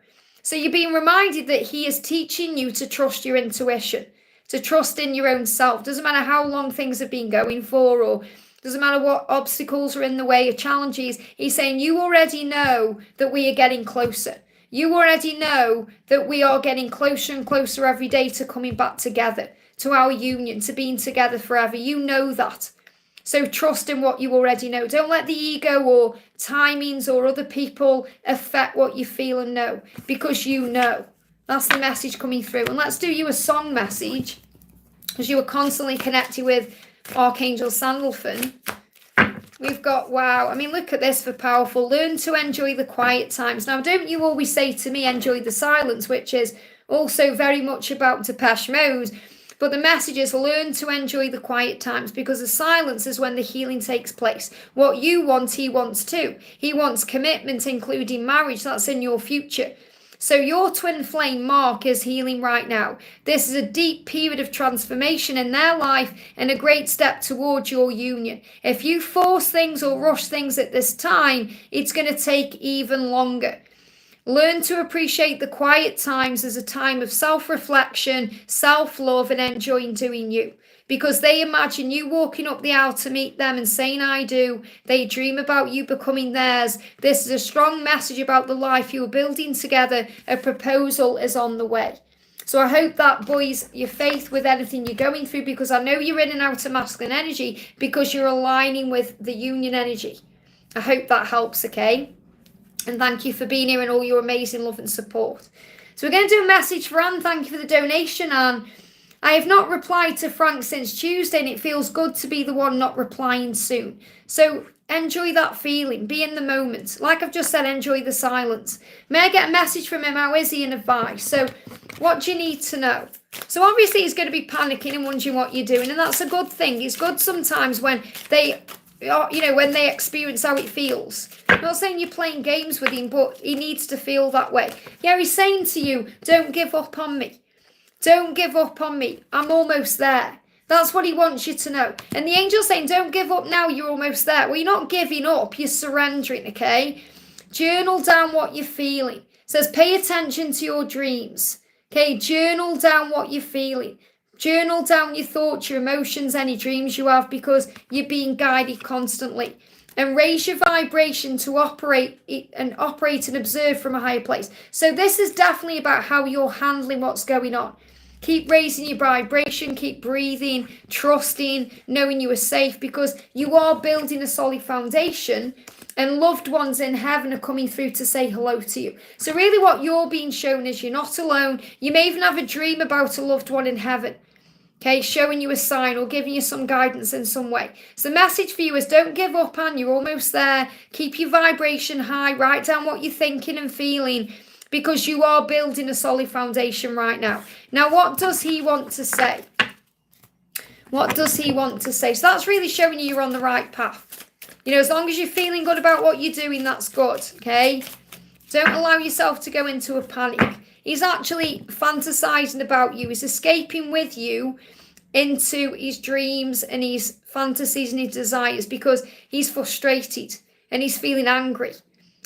So you're being reminded that he is teaching you to trust your intuition, to trust in your own self. Doesn't matter how long things have been going for, or doesn't matter what obstacles are in the way or challenges. He's saying you already know that we are getting closer. You already know that we are getting closer and closer every day to coming back together, to our union, to being together forever. You know that. So trust in what you already know. Don't let the ego or timings or other people affect what you feel and know, because you know. That's the message coming through. And let's do you a song message, because you are constantly connected with Archangel Sandalphon. We've got, wow, I mean, look at this for powerful. Learn to enjoy the quiet times. Now, don't you always say to me, enjoy the silence, which is also very much about Depeche Mode. But the message is learn to enjoy the quiet times, because the silence is when the healing takes place. What you want, he wants too. He wants commitment, including marriage. That's in your future. So your twin flame Mark is healing right now. This is a deep period of transformation in their life and a great step towards your union. If you force things or rush things at this time, it's going to take even longer. Learn to appreciate the quiet times as a time of self-reflection, self-love, and enjoying doing you. Because they imagine you walking up the aisle to meet them and saying, I do. They dream about you becoming theirs. This is a strong message about the life you're building together. A proposal is on the way. So I hope that buoys your faith with anything you're going through, because I know you're in and out of masculine energy because you're aligning with the union energy. I hope that helps, okay? And thank you for being here and all your amazing love and support. So we're going to do a message for Anne. Thank you for the donation, Anne. I have not replied to Frank since Tuesday, and it feels good to be the one not replying soon. So enjoy that feeling. Be in the moment. Like I've just said, enjoy the silence. May I get a message from him? How is he, and advice? So what do you need to know? So obviously he's going to be panicking and wondering what you're doing, and that's a good thing. It's good sometimes when they, when they experience how it feels. I'm not saying you're playing games with him, but he needs to feel that way. Yeah, he's saying to you, don't give up on me. Don't give up on me. I'm almost there. That's what he wants you to know. And the angel's saying, don't give up now. You're almost there. Well, you're not giving up. You're surrendering, okay? Journal down what you're feeling. It says, pay attention to your dreams. Okay, journal down what you're feeling. Journal down your thoughts, your emotions, any dreams you have, because you're being guided constantly. And raise your vibration to operate and observe from a higher place. So this is definitely about how you're handling what's going on. Keep raising your vibration, keep breathing, trusting, knowing you are safe, because you are building a solid foundation, and loved ones in heaven are coming through to say hello to you. So really what you're being shown is you're not alone. You may even have a dream about a loved one in heaven. Okay, showing you a sign or giving you some guidance in some way. So the message for you is don't give up, and you're almost there. Keep your vibration high. Write down what you're thinking and feeling, because you are building a solid foundation right now. Now, what does he want to say? What does he want to say? So that's really showing you you're on the right path. As long as you're feeling good about what you're doing, that's good, okay? Don't allow yourself to go into a panic. He's actually fantasizing about you. He's escaping with you into his dreams and his fantasies and his desires, because he's frustrated and he's feeling angry.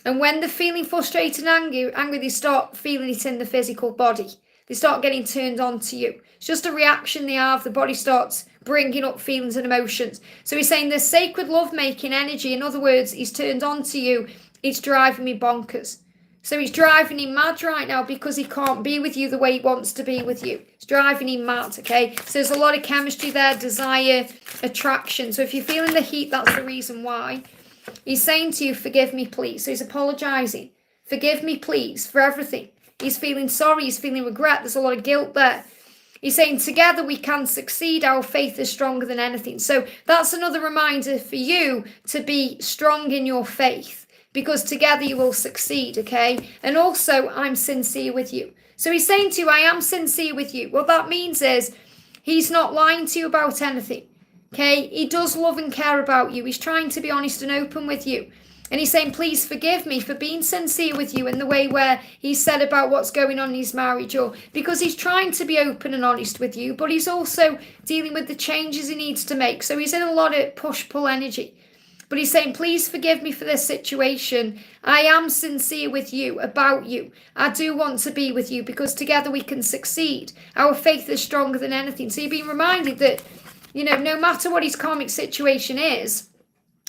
And when they're feeling frustrated and angry, they start feeling it in the physical body. They start getting turned on to you. It's just a reaction they have. The body starts bringing up feelings and emotions. So he's saying there's sacred love-making energy. In other words, he's turned on to you. It's driving me bonkers. So he's driving him mad right now, because he can't be with you the way he wants to be with you. It's driving him mad, okay? So there's a lot of chemistry there, desire, attraction. So if you're feeling the heat, that's the reason why. He's saying to you, forgive me, please. So he's apologizing. Forgive me, please, for everything. He's feeling sorry. He's feeling regret. There's a lot of guilt there. He's saying together we can succeed. Our faith is stronger than anything. So that's another reminder for you to be strong in your faith, because together you will succeed, okay? And also, I'm sincere with you. So he's saying to you, I am sincere with you. What that means is he's not lying to you about anything, okay? He does love and care about you. He's trying to be honest and open with you. And he's saying, please forgive me for being sincere with you in the way where he said about what's going on in his marriage, or because he's trying to be open and honest with you, but he's also dealing with the changes he needs to make. So he's in a lot of push-pull energy. But he's saying, please forgive me for this situation. I am sincere with you, about you. I do want to be with you, because together we can succeed. Our faith is stronger than anything. So you're being reminded that, no matter what his karmic situation is,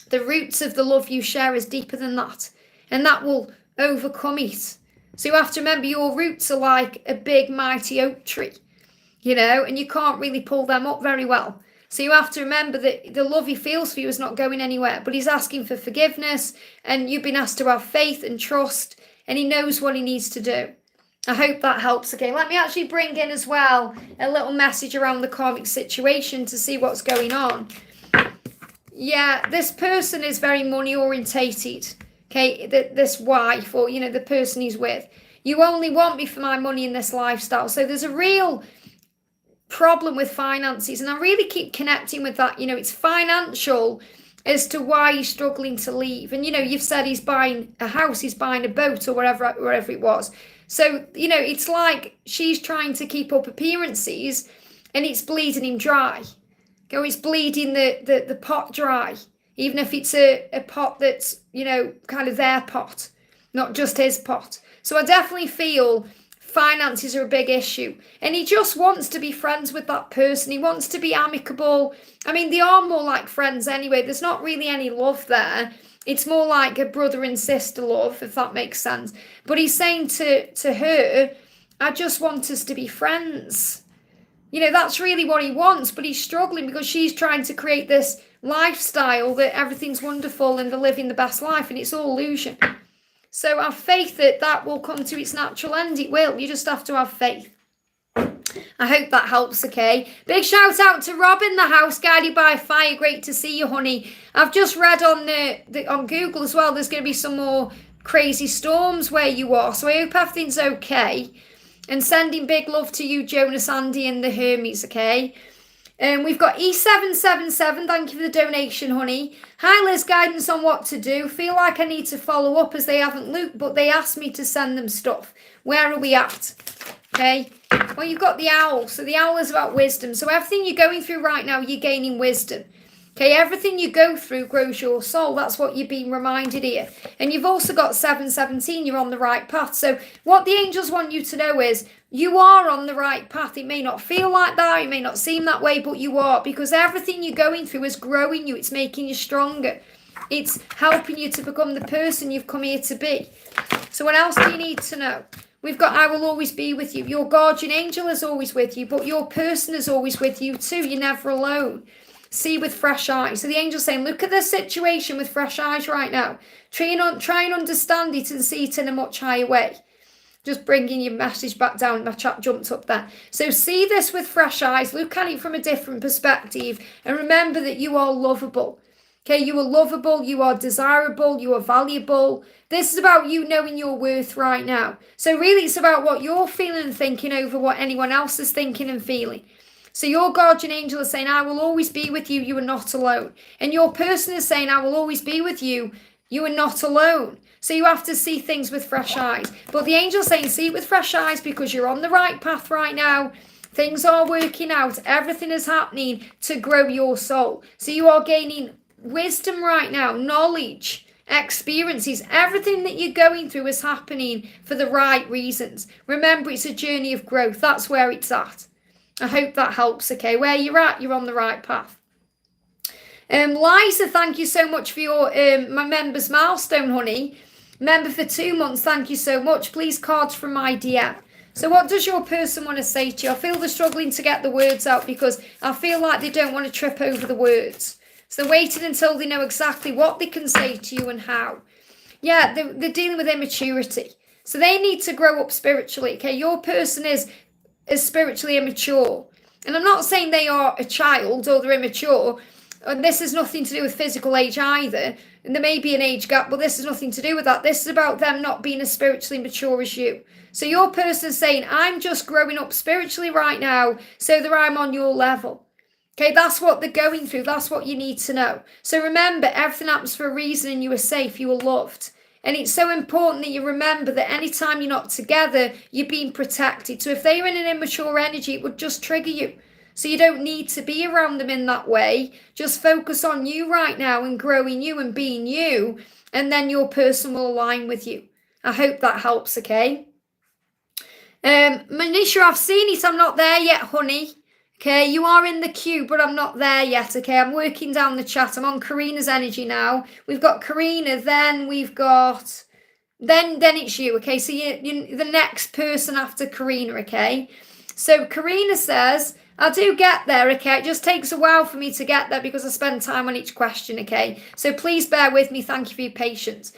the roots of the love you share is deeper than that. And that will overcome it. So you have to remember your roots are like a big, mighty oak tree, and you can't really pull them up very well. So you have to remember that the love he feels for you is not going anywhere, but he's asking for forgiveness, and you've been asked to have faith and trust, and he knows what he needs to do. I hope that helps. Okay, let me actually bring in as well a little message around the karmic situation to see what's going on. Yeah, this person is very money orientated. Okay, this wife, or, the person he's with. You only want me for my money in this lifestyle. So there's a real problem with finances, and I really keep connecting with that. It's financial as to why he's struggling to leave. And you've said he's buying a house, he's buying a boat, or wherever it was. So it's like she's trying to keep up appearances, and it's bleeding him dry. It's bleeding the pot dry, even if it's a pot that's kind of their pot, not just his pot. So I definitely feel finances are a big issue, and he just wants to be friends with that person. He wants to be amicable. I mean, they are more like friends anyway. There's not really any love there. It's more like a brother and sister love, if that makes sense. But he's saying to her, I just want us to be friends. That's really what he wants, but he's struggling because she's trying to create this lifestyle that everything's wonderful and they're living the best life, and it's all illusion. So have faith that will come to its natural end. It will. You just have to have faith. I hope that helps, okay? Big shout out to Rob in the house, guided by fire. Great to see you, honey. I've just read on on Google as well, there's going to be some more crazy storms where you are. So I hope everything's okay. And sending big love to you, Jonas, Andy, and the Hermes, okay? We've got E777. Thank you for the donation, honey. Hi, Liz. Guidance on what to do. Feel like I need to follow up as they haven't looked, but they asked me to send them stuff. Where are we at? Okay. Well, you've got the owl. So the owl is about wisdom. So everything you're going through right now, you're gaining wisdom. Okay, everything you go through grows your soul. That's what you're being reminded here. And you've also got 717. You're on the right path. So what the angels want you to know is you are on the right path. It may not feel like that. It may not seem that way, but you are, because everything you're going through is growing you. It's making you stronger. It's helping you to become the person you've come here to be. So what else do you need to know? We've got I will always be with you. Your guardian angel is always with you, but your person is always with you too. You're never alone. See with fresh eyes. So the angel's saying, look at the situation with fresh eyes right now. Try and understand it and see it in a much higher way. Just bringing your message back down. My chat jumped up there. So see this with fresh eyes. Look at it from a different perspective. And remember that you are lovable. Okay, you are lovable. You are desirable. You are valuable. This is about you knowing your worth right now. So really it's about what you're feeling and thinking over what anyone else is thinking and feeling. So your guardian angel is saying, I will always be with you. You are not alone. And your person is saying, I will always be with you. You are not alone. So you have to see things with fresh eyes. But the angel's saying, see it with fresh eyes because you're on the right path right now. Things are working out. Everything is happening to grow your soul. So you are gaining wisdom right now, knowledge, experiences. Everything that you're going through is happening for the right reasons. Remember, it's a journey of growth. That's where it's at. I hope that helps, okay? Where you're at, you're on the right path. Liza, thank you so much for your my members milestone, honey. Member for 2 months, thank you so much. Please, cards from my DM. So what does your person want to say to you? I feel they're struggling to get the words out because I feel like they don't want to trip over the words. So they're waiting until they know exactly what they can say to you and how. Yeah, they're dealing with immaturity. So they need to grow up spiritually, okay? Your person is spiritually immature. And I'm not saying they are a child or they're immature. And this has nothing to do with physical age either. And there may be an age gap, but this has nothing to do with that. This is about them not being as spiritually mature as you. So your person is saying, I'm just growing up spiritually right now so that I'm on your level. Okay, that's what they're going through. That's what you need to know. So remember, everything happens for a reason and you are safe. You are loved. And it's so important that you remember that anytime you're not together, you're being protected. So if they're in an immature energy, it would just trigger you. So you don't need to be around them in that way. Just focus on you right now and growing you and being you. And then your person will align with you. I hope that helps, okay? Manisha, I've seen it. I'm not there yet, honey. Okay, you are in the queue, but I'm not there yet, okay? I'm working down the chat. I'm on Karina's energy now. We've got Karina, then we've got... Then it's you, okay? So you're the next person after Karina, okay? So Karina says, I do get there, okay? It just takes a while for me to get there because I spend time on each question, okay? So please bear with me. Thank you for your patience.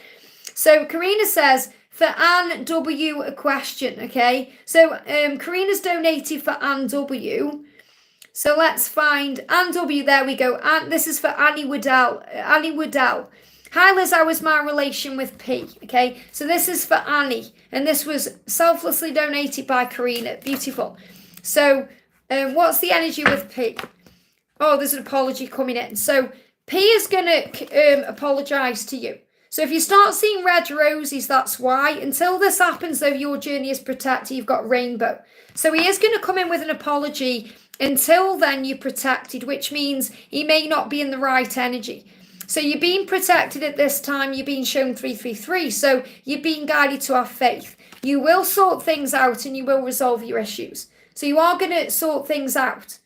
So Karina says, for Anne W, a question, okay? So Karina's donated for Anne W. So let's find Anne W. There we go. And this is for Annie Waddell. Annie Waddell. Hi Liz, how was my relation with P? Okay, so this is for Annie. And this was selflessly donated by Karina. Beautiful. So what's the energy with P? Oh, there's an apology coming in. So P is going to apologise to you. So if you start seeing red roses, that's why. Until this happens, though, your journey is protected. You've got rainbow. So he is going to come in with an apology. Until then, you're protected, which means he may not be in the right energy. So you're being protected at this time. You're being shown 333. So you're being guided to have faith. You will sort things out and you will resolve your issues. So you are going to sort things out.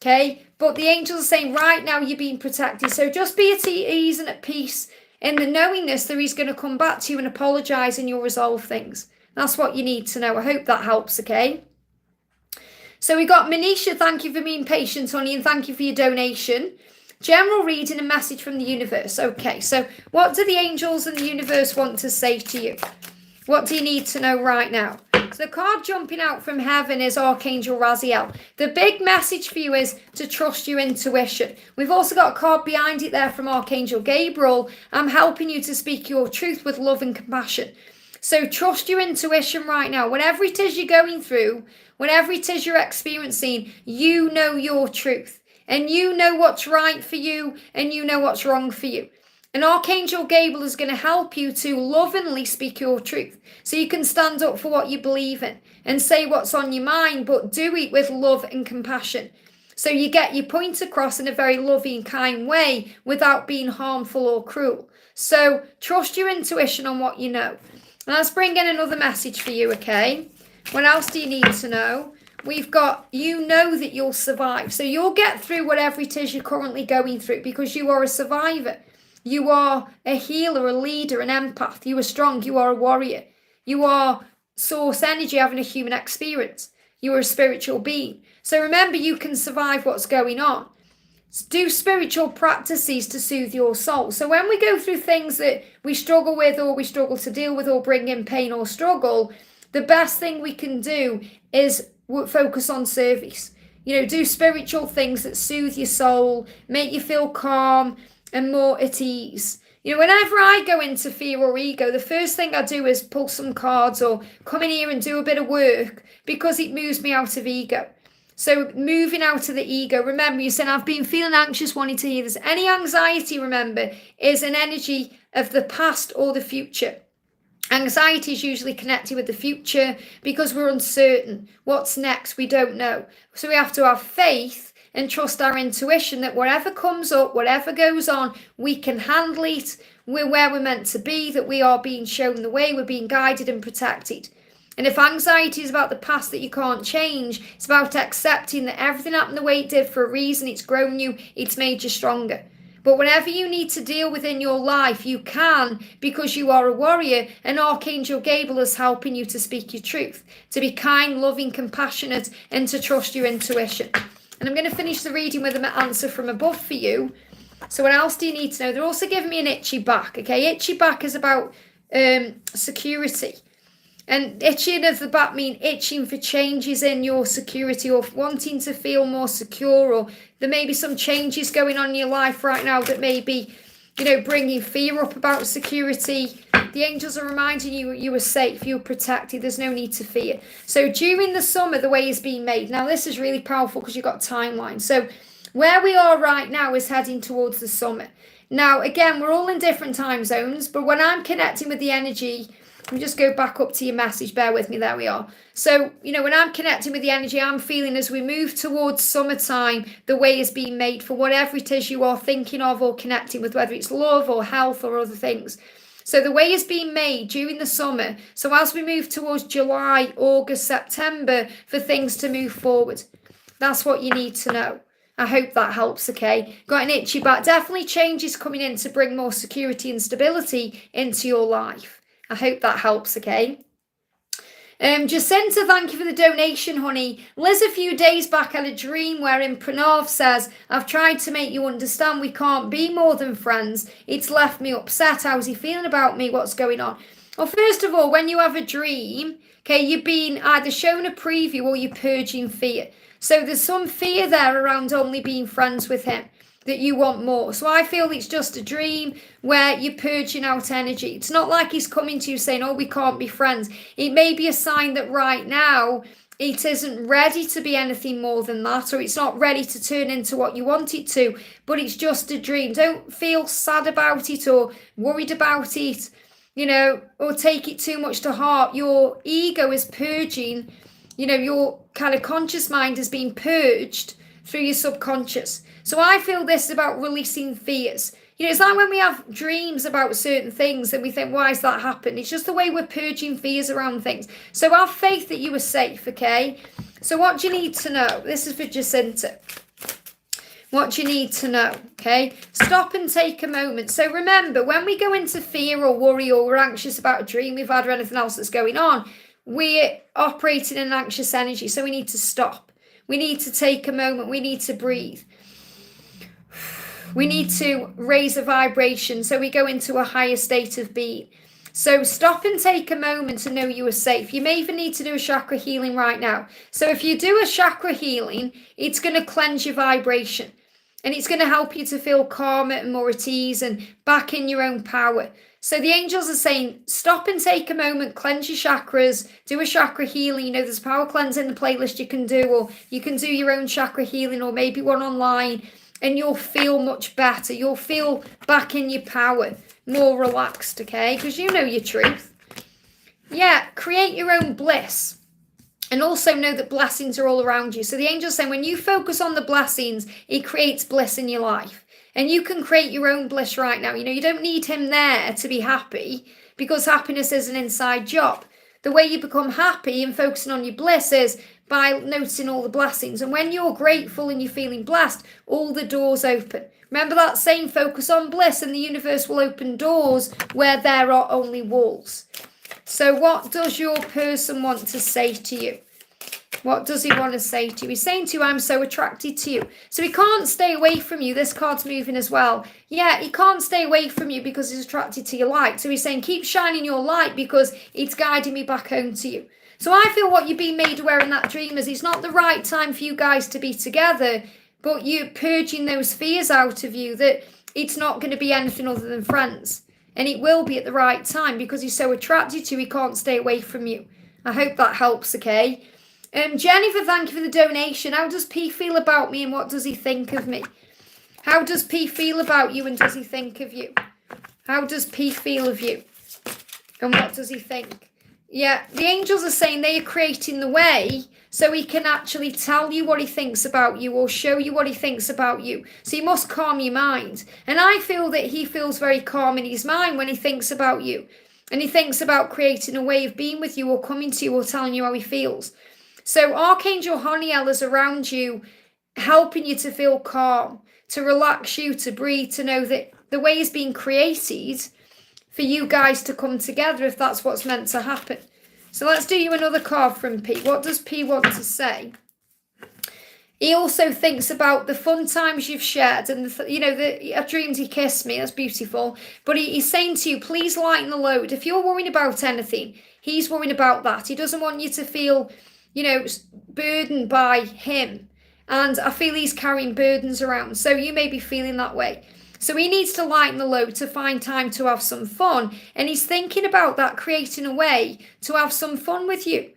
Okay? But the angels are saying right now you're being protected. So just be at ease and at peace in the knowingness that he's going to come back to you and apologise and you'll resolve things. That's what you need to know. I hope that helps, okay? So we got Manisha, thank you for being patient, honey, and thank you for your donation. General reading, a message from the universe. Okay, so what do the angels and the universe want to say to you? What do you need to know right now? So the card jumping out from heaven is Archangel Raziel. The big message for you is to trust your intuition. We've also got a card behind it there from Archangel Gabriel. I'm helping you to speak your truth with love and compassion. So trust your intuition right now. Whatever it is you're going through, whatever it is you're experiencing, you know your truth. And you know what's right for you, and you know what's wrong for you. And Archangel Gabriel is going to help you to lovingly speak your truth. So you can stand up for what you believe in and say what's on your mind, but do it with love and compassion. So you get your point across in a very loving, kind way without being harmful or cruel. So trust your intuition on what you know. And let's bring in another message for you, okay? What else do you need to know? We've got, you know that you'll survive. So you'll get through whatever it is you're currently going through because you are a survivor. You are a healer, a leader, an empath. You are strong. You are a warrior. You are source energy having a human experience. You are a spiritual being. So remember, you can survive what's going on. Do spiritual practices to soothe your soul. So when we go through things that we struggle with or we struggle to deal with or bring in pain or struggle, the best thing we can do is focus on service. Do spiritual things that soothe your soul, make you feel calm and more at ease. Whenever I go into fear or ego, the first thing I do is pull some cards or come in here and do a bit of work because it moves me out of ego. So moving out of the ego, remember you said, I've been feeling anxious, wanting to hear this. Any anxiety, remember, is an energy of the past or the future. Anxiety is usually connected with the future because we're uncertain. What's next? We don't know. So we have to have faith and trust our intuition that whatever comes up, whatever goes on, we can handle it. We're where we're meant to be, that we are being shown the way, we're being guided and protected. And if anxiety is about the past that you can't change, it's about accepting that everything happened the way it did for a reason. It's grown you, it's made you stronger. But whatever you need to deal with in your life, you can, because you are a warrior, and Archangel Gabriel is helping you to speak your truth, to be kind, loving, compassionate, and to trust your intuition. And I'm going to finish the reading with an answer from above for you. So what else do you need to know? They're also giving me an itchy back, okay? Itchy back is about security. And itching of the back mean itching for changes in your security or wanting to feel more secure, or there may be some changes going on in your life right now that may be, bringing fear up about security. The angels are reminding you you are safe, you're protected, there's no need to fear. So during the summer, the way is being made. Now this is really powerful because you've got timeline. So where we are right now is heading towards the summer. Now, again, we're all in different time zones, but when I'm connecting with the energy, let me just go back up to your message. Bear with me. There we are. So, when I'm connecting with the energy, I'm feeling as we move towards summertime, the way is being made for whatever it is you are thinking of or connecting with, whether it's love or health or other things. So the way is being made during the summer. So as we move towards July, August, September, for things to move forward. That's what you need to know. I hope that helps, okay? Got an itchy back. Definitely changes coming in to bring more security and stability into your life. I hope that helps, okay? Jacinta, thank you for the donation, honey. Liz, a few days back, had a dream wherein Pranav says, I've tried to make you understand we can't be more than friends. It's left me upset. How's he feeling about me? What's going on? Well, first of all, when you have a dream, okay, you're being either shown a preview or you're purging fear. So there's some fear there around only being friends with him, that you want more. So I feel it's just a dream where you're purging out energy. It's not like he's coming to you saying, oh, we can't be friends. It may be a sign that right now it isn't ready to be anything more than that, or it's not ready to turn into what you want it to, but it's just a dream. Don't feel sad about it or worried about it, or take it too much to heart. Your ego is purging, your kind of conscious mind is being purged through your subconscious. So I feel this is about releasing fears. It's like when we have dreams about certain things and we think, why has that happened? It's just the way we're purging fears around things. So have faith that you are safe, okay? So what do you need to know? This is for Jacinta. What do you need to know, okay? Stop and take a moment. So remember, when we go into fear or worry or we're anxious about a dream we've had or anything else that's going on, we're operating in anxious energy. So we need to stop. We need to take a moment. We need to breathe. We need to raise a vibration so we go into a higher state of being. So stop and take a moment to know you are safe. You may even need to do a chakra healing right now. So if you do a chakra healing, it's going to cleanse your vibration. And it's going to help you to feel calmer and more at ease and back in your own power. So the angels are saying, stop and take a moment, cleanse your chakras, do a chakra healing. You know, there's power cleansing the playlist you can do, or you can do your own chakra healing, or maybe one online, and you'll feel much better. You'll feel back in your power, more relaxed, okay? Because you know your truth. Yeah, create your own bliss. And also know that blessings are all around you. So the angel's saying when you focus on the blessings, it creates bliss in your life. And you can create your own bliss right now. You know, you don't need him there to be happy, because happiness is an inside job. The way you become happy and focusing on your bliss is by noticing all the blessings. And when you're grateful and you're feeling blessed, all the doors open. Remember that saying, focus on bliss and the universe will open doors where there are only walls. So what does your person want to say to you? What does he want to say to you? He's saying to you, I'm so attracted to you. So he can't stay away from you. This card's moving as well. Yeah, he can't stay away from you because he's attracted to your light. So he's saying, keep shining your light because it's guiding me back home to you. So I feel what you're being made aware in that dream is it's not the right time for you guys to be together, but you're purging those fears out of you that it's not going to be anything other than friends. And it will be at the right time because he's so attracted to you, he can't stay away from you. I hope that helps, okay? Jennifer, thank you for the donation. How does P feel about me and what does he think of me? How does P feel about you and does he think of you? How does P feel of you? And what does he think? Yeah, the angels are saying they are creating the way so he can actually tell you what he thinks about you or show you what he thinks about you. So you must calm your mind. And I feel that he feels very calm in his mind when he thinks about you. And he thinks about creating a way of being with you or coming to you or telling you how he feels. So Archangel Honiel is around you, helping you to feel calm, to relax you, to breathe, to know that the way is being created for you guys to come together if that's what's meant to happen. So let's do you another card from P. What does P want to say? He also thinks about the fun times you've shared and, I dreamed he kissed me. That's beautiful. But he's saying to you, please lighten the load. If you're worrying about anything, he's worrying about that. He doesn't want you to feel, burdened by him. And I feel he's carrying burdens around. So you may be feeling that way. So he needs to lighten the load to find time to have some fun. And he's thinking about that, creating a way to have some fun with you.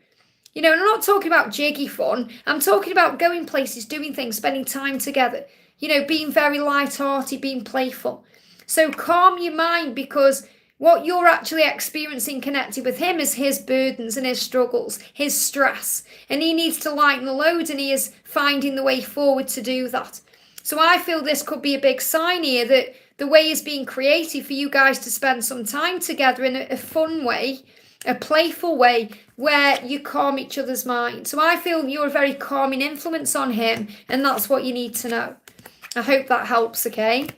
And I'm not talking about jiggy fun. I'm talking about going places, doing things, spending time together. Being very light-hearted, being playful. So calm your mind because what you're actually experiencing connected with him is his burdens and his struggles, his stress. And he needs to lighten the load and he is finding the way forward to do that. So I feel this could be a big sign here that the way is being created for you guys to spend some time together in a fun way, a playful way where you calm each other's mind. So I feel you're a very calming influence on him and that's what you need to know. I hope that helps, okay?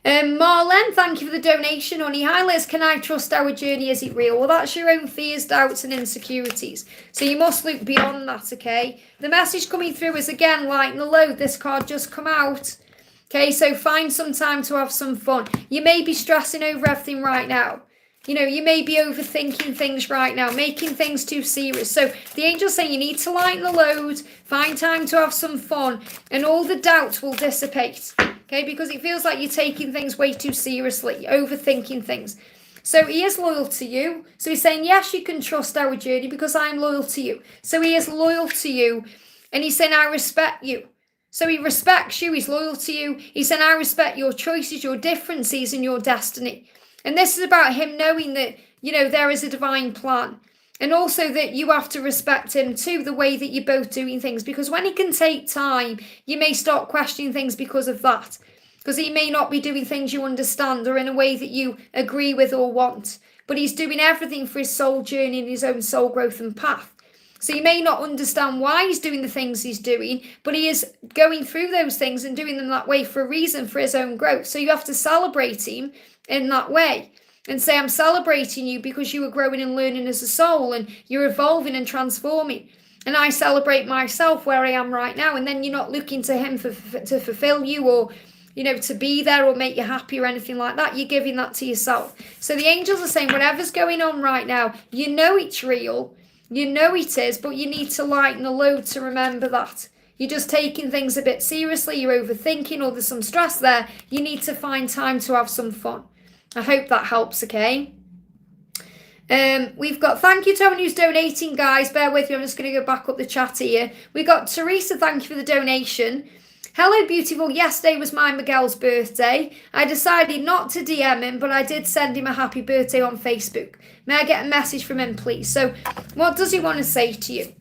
Marlene, thank you for the donation, honey. Hi, Liz. Can I trust our journey? Is it real? Well, that's your own fears, doubts, and insecurities. So you must look beyond that, okay? The message coming through is, again, lighten the load. This card just come out. Okay, so find some time to have some fun. You may be stressing over everything right now. You may be overthinking things right now, making things too serious. So the angel's saying you need to lighten the load, find time to have some fun, and all the doubt will dissipate. Okay, because it feels like you're taking things way too seriously, overthinking things. So he is loyal to you. So he's saying, yes, you can trust our journey because I'm loyal to you. So he is loyal to you. And he's saying, I respect you. So he respects you. He's loyal to you. He's saying, I respect your choices, your differences, and your destiny. And this is about him knowing that, there is a divine plan. And also that you have to respect him too, the way that you're both doing things. Because when he can take time, you may start questioning things because of that. Because he may not be doing things you understand or in a way that you agree with or want. But he's doing everything for his soul journey and his own soul growth and path. So you may not understand why he's doing the things he's doing, but he is going through those things and doing them that way for a reason, for his own growth. So you have to celebrate him in that way. And say, I'm celebrating you because you are growing and learning as a soul and you're evolving and transforming. And I celebrate myself where I am right now. And then you're not looking to him to fulfill you or to be there or make you happy or anything like that. You're giving that to yourself. So the angels are saying whatever's going on right now, it's real. It is, but you need to lighten the load to remember that. You're just taking things a bit seriously, you're overthinking, or there's some stress there. You need to find time to have some fun. I hope that helps, okay? We've got, thank you to everyone who's donating, guys. Bear with me, I'm just going to go back up the chat here. We got Teresa, thank you for the donation. Hello, beautiful. Yesterday was my Miguel's birthday. I decided not to DM him, but I did send him a happy birthday on Facebook. May I get a message from him, please? So, what does he want to say to you?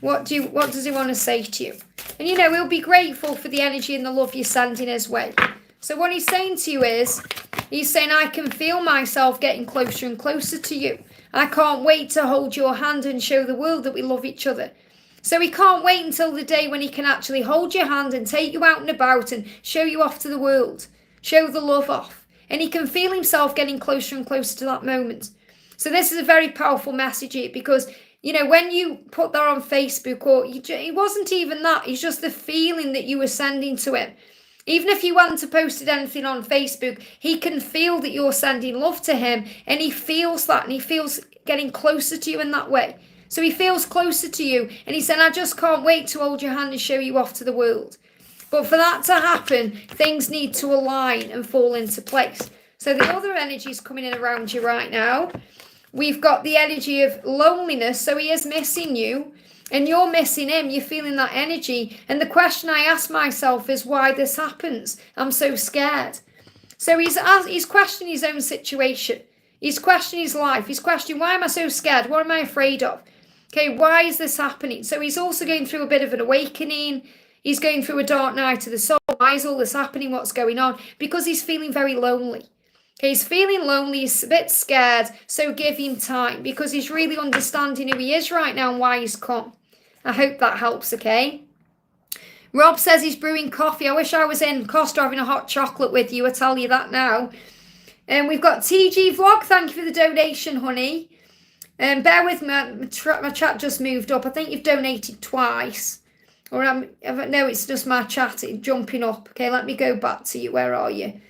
What does he want to say to you? And he'll be grateful for the energy and the love you're sending his way. So what he's saying to you is, he's saying, I can feel myself getting closer and closer to you. I can't wait to hold your hand and show the world that we love each other. So he can't wait until the day when he can actually hold your hand and take you out and about and show you off to the world. Show the love off. And he can feel himself getting closer and closer to that moment. So this is a very powerful message here because when you put that on Facebook, or it wasn't even that, it's just the feeling that you were sending to him. Even if you hadn't posted anything on Facebook, he can feel that you're sending love to him, and he feels that, and he feels getting closer to you in that way. So he feels closer to you, and he said, I just can't wait to hold your hand and show you off to the world. But for that to happen, things need to align and fall into place. So the other energy is coming in around you right now. We've got the energy of loneliness, so he is missing you, and you're missing him. You're feeling that energy. And the question I ask myself is why this happens. I'm so scared. So he's questioning his own situation. He's questioning his life. He's questioning, why am I so scared? What am I afraid of? Okay, why is this happening? So he's also going through a bit of an awakening. He's going through a dark night of the soul. Why is all this happening? What's going on? Because he's feeling very lonely. Okay, he's feeling lonely, he's a bit scared, so give him time because he's really understanding who he is right now and why he's come. I hope that helps, okay? Rob says he's brewing coffee. I wish I was in Costa having a hot chocolate with you, I tell you that now. And we've got TG Vlog, thank you for the donation, honey. Bear with me, my chat just moved up. I think you've donated twice. Or no, it's just my chat jumping up. Okay, let me go back to you. Where are you?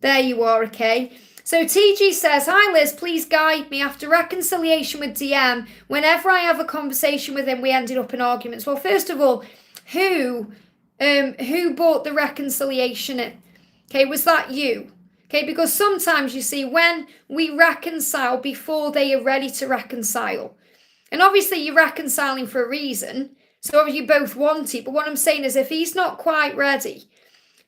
There you are, okay. So TG says, hi Liz, please guide me. After reconciliation with DM, whenever I have a conversation with him, we ended up in arguments. Well, first of all, who brought the reconciliation in? Okay, was that you? Okay, because sometimes you see when we reconcile before they are ready to reconcile. And obviously you're reconciling for a reason. So you both want it. But what I'm saying is if he's not quite ready,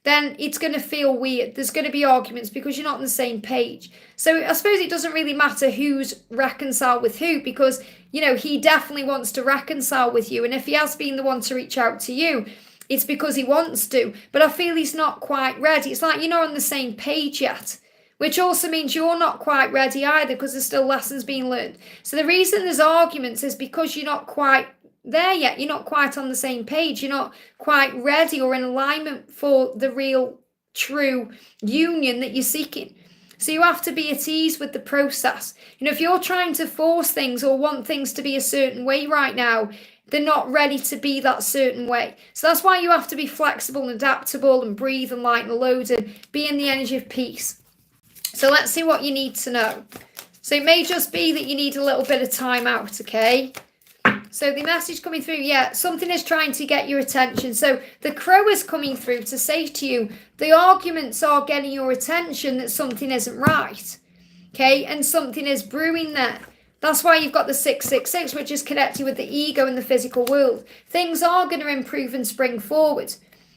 then it's going to feel weird. There's going to be arguments because you're not on the same page. So I suppose it doesn't really matter who's reconciled with who because, he definitely wants to reconcile with you. And if he has been the one to reach out to you, it's because he wants to. But I feel he's not quite ready. It's like you're not on the same page yet, which also means you're not quite ready either because there's still lessons being learned. So the reason there's arguments is because you're not quite there yet. You're not quite on the same page. You're not quite ready or in alignment for the real, true union that you're seeking. So you have to be at ease with the process. If you're trying to force things or want things to be a certain way right now, they're not ready to be that certain way. So that's why you have to be flexible and adaptable and breathe and lighten the load and be in the energy of peace. So let's see what you need to know. So it may just be that you need a little bit of time out, okay? So the message coming through, something is trying to get your attention. So the crow is coming through to say to you, the arguments are getting your attention that something isn't right. Okay, and something is brewing there. That's why you've got the 666, which is connected with the ego and the physical world. Things are going to improve and spring forward.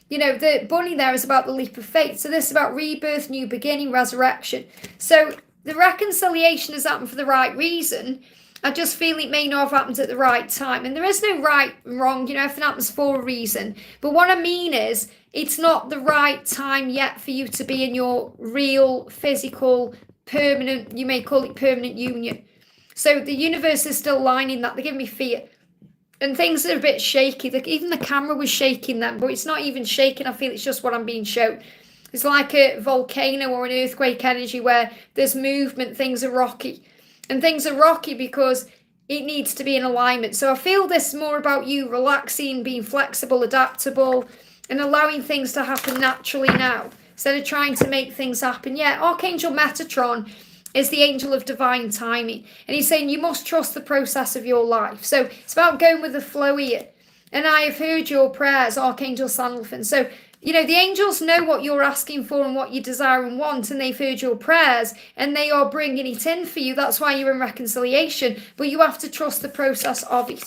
The bunny there is about the leap of faith. So this is about rebirth, new beginning, resurrection. So the reconciliation has happened for the right reason. I just feel it may not have happened at the right time. And there is no right and wrong, everything happens for a reason. But what I mean is, it's not the right time yet for you to be in your real, physical, permanent, you may call it permanent union. So the universe is still lining that. They're giving me fear. And things are a bit shaky. Even the camera was shaking then, but it's not even shaking. I feel it's just what I'm being shown. It's like a volcano or an earthquake energy where there's movement, things are rocky. And things are rocky because it needs to be in alignment. So I feel this more about you relaxing, being flexible, adaptable, and allowing things to happen naturally now. instead of trying to make things happen. Yeah, Archangel Metatron is the angel of divine timing. And he's saying you must trust the process of your life. So it's about going with the flow here. And I have heard your prayers, Archangel Sandalphon. So, the angels know what you're asking for and what you desire and want, and they've heard your prayers, and they are bringing it in for you. That's why you're in reconciliation, but you have to trust the process of it.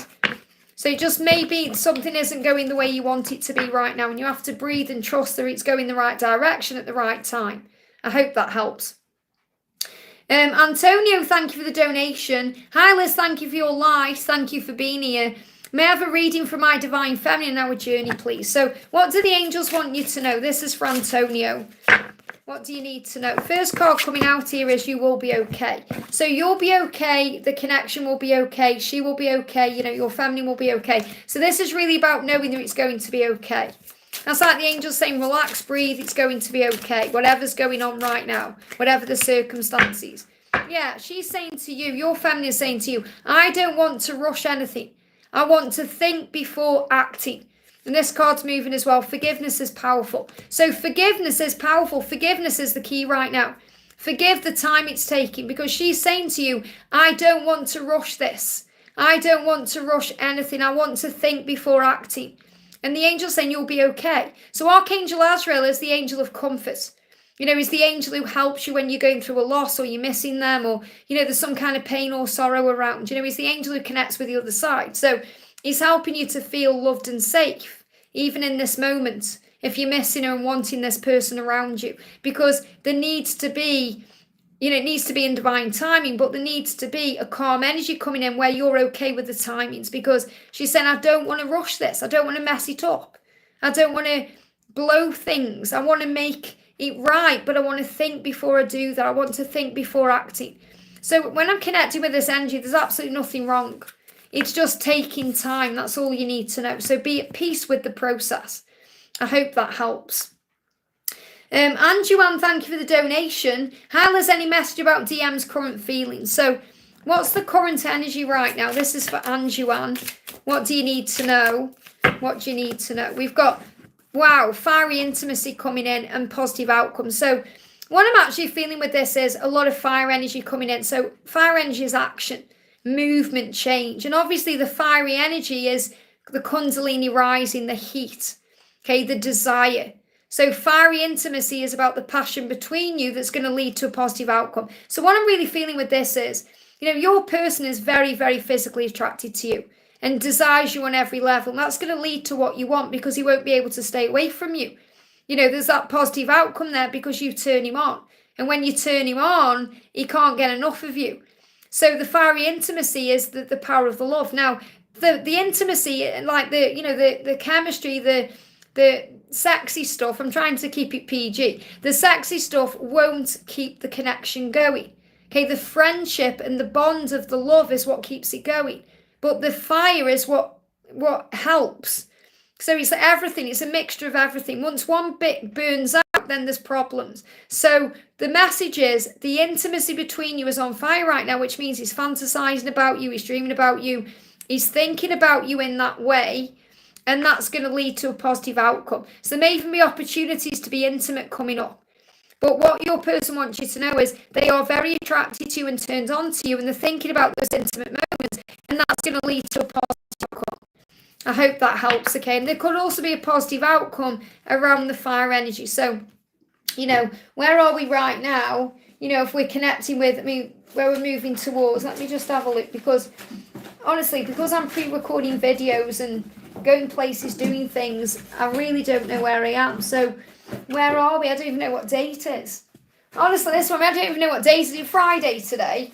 So just maybe something isn't going the way you want it to be right now, and you have to breathe and trust that it's going the right direction at the right time. I hope that helps. Antonio, thank you for the donation. Hi Liz, thank you for your likes. Thank you for being here. May I have a reading for my divine feminine in our journey, please? So what do the angels want you to know? This is for Antonio. What do you need to know? First card coming out here is you will be okay. So you'll be okay. The connection will be okay. She will be okay. Your family will be okay. So this is really about knowing that it's going to be okay. That's like the angels saying, relax, breathe. It's going to be okay. Whatever's going on right now, whatever the circumstances. Yeah, she's saying to you, your family is saying to you, I don't want to rush anything. I want to think before acting. And this card's moving as well. Forgiveness is powerful. So forgiveness is powerful. Forgiveness is the key right now. Forgive the time it's taking, because she's saying to you, I don't want to rush this. I don't want to rush anything. I want to think before acting. And the angel's saying you'll be okay. So Archangel Azrael is the angel of comfort. Is the angel who helps you when you're going through a loss or you're missing them, or, there's some kind of pain or sorrow around. He's the angel who connects with the other side. So he's helping you to feel loved and safe, even in this moment, if you're missing her and wanting this person around you. Because there needs to be, it needs to be in divine timing, but there needs to be a calm energy coming in where you're okay with the timings. Because she's saying, I don't want to rush this. I don't want to mess it up. I don't want to blow things. I want to make it right, but I want to think before I do that. I want to think before acting. So when I'm connecting with this energy, there's absolutely nothing wrong. It's just taking time. That's all you need to know. So be at peace with the process. I hope that helps. Anjuan, thank you for the donation. Hi, Liz, any message about DM's current feelings? So what's the current energy right now? This is for Anjuan. What do you need to know? What do you need to know? We've got, wow, fiery intimacy coming in and positive outcomes. So what I'm actually feeling with this is a lot of fire energy coming in. So fire energy is action, movement, change. And obviously the fiery energy is the Kundalini rising, the heat, okay, the desire. So fiery intimacy is about the passion between you that's going to lead to a positive outcome. So what I'm really feeling with this is, your person is very, very physically attracted to you and desires you on every level. And that's going to lead to what you want, because he won't be able to stay away from you. There's that positive outcome there because you turn him on. And when you turn him on, he can't get enough of you. So the fiery intimacy is the power of the love. Now, the intimacy, like the chemistry, the sexy stuff, I'm trying to keep it PG. The sexy stuff won't keep the connection going. Okay, the friendship and the bond of the love is what keeps it going. But the fire is what helps. So it's everything. It's a mixture of everything. Once one bit burns out, then there's problems. So the message is the intimacy between you is on fire right now, which means he's fantasizing about you. He's dreaming about you. He's thinking about you in that way. And that's going to lead to a positive outcome. So there may even be opportunities to be intimate coming up. But what your person wants you to know is they are very attracted to you and turned on to you, and they're thinking about those intimate moments, and that's going to lead to a positive outcome. I hope that helps, okay? And there could also be a positive outcome around the fire energy. So, where are we right now? If we're connecting with, where we're moving towards, let me just have a look, because honestly, because I'm pre-recording videos and going places, doing things, I really don't know where I am. So where are we? I don't even know what date it is. Honestly, this one, I don't even know what date it is. Friday today.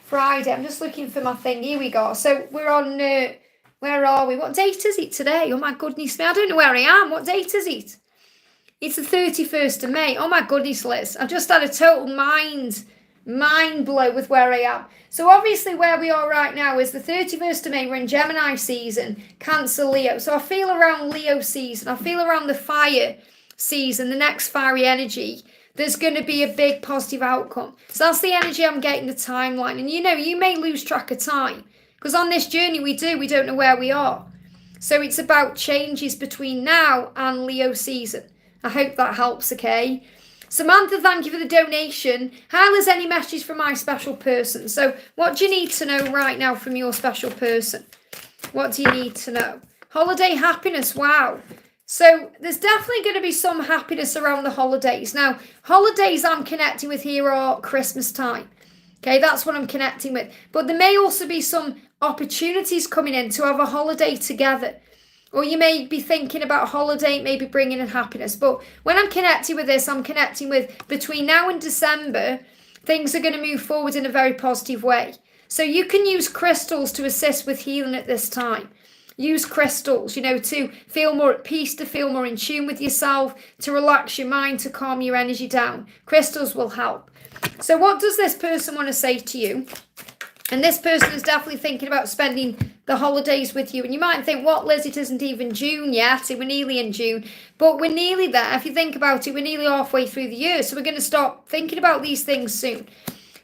Friday. I'm just looking for my thing. Here we go. So we're on, where are we? What date is it today? Oh my goodness me. I don't know where I am. What date is it? It's the 31st of May. Oh my goodness, Liz. I just had a total mind blow with where I am. So obviously where we are right now is the 31st of May. We're in Gemini season, Cancer, Leo. So I feel around Leo season. I feel around the fire season, the next fiery energy. There's going to be a big positive outcome. So that's the energy I'm getting, the timeline. And you may lose track of time, because on this journey we don't know where we are. So it's about changes between now and Leo season. I hope that helps, okay? Samantha, thank you for the donation. Hi, Liz, any message from my special person? So what do you need to know right now from your special person? What do you need to know? Holiday happiness, wow. So there's definitely going to be some happiness around the holidays. Now, holidays I'm connecting with here are Christmas time. Okay, that's what I'm connecting with. But there may also be some opportunities coming in to have a holiday together. Or you may be thinking about holiday, maybe bringing in happiness. But when I'm connecting with this, I'm connecting with between now and December, things are going to move forward in a very positive way. So you can use crystals to assist with healing at this time. Use crystals, to feel more at peace, to feel more in tune with yourself, to relax your mind, to calm your energy down. Crystals will help. So what does this person want to say to you? And this person is definitely thinking about spending the holidays with you. And you might think, what, Liz, it isn't even June yet. We're nearly in June. But we're nearly there. If you think about it, we're nearly halfway through the year. So we're going to start thinking about these things soon.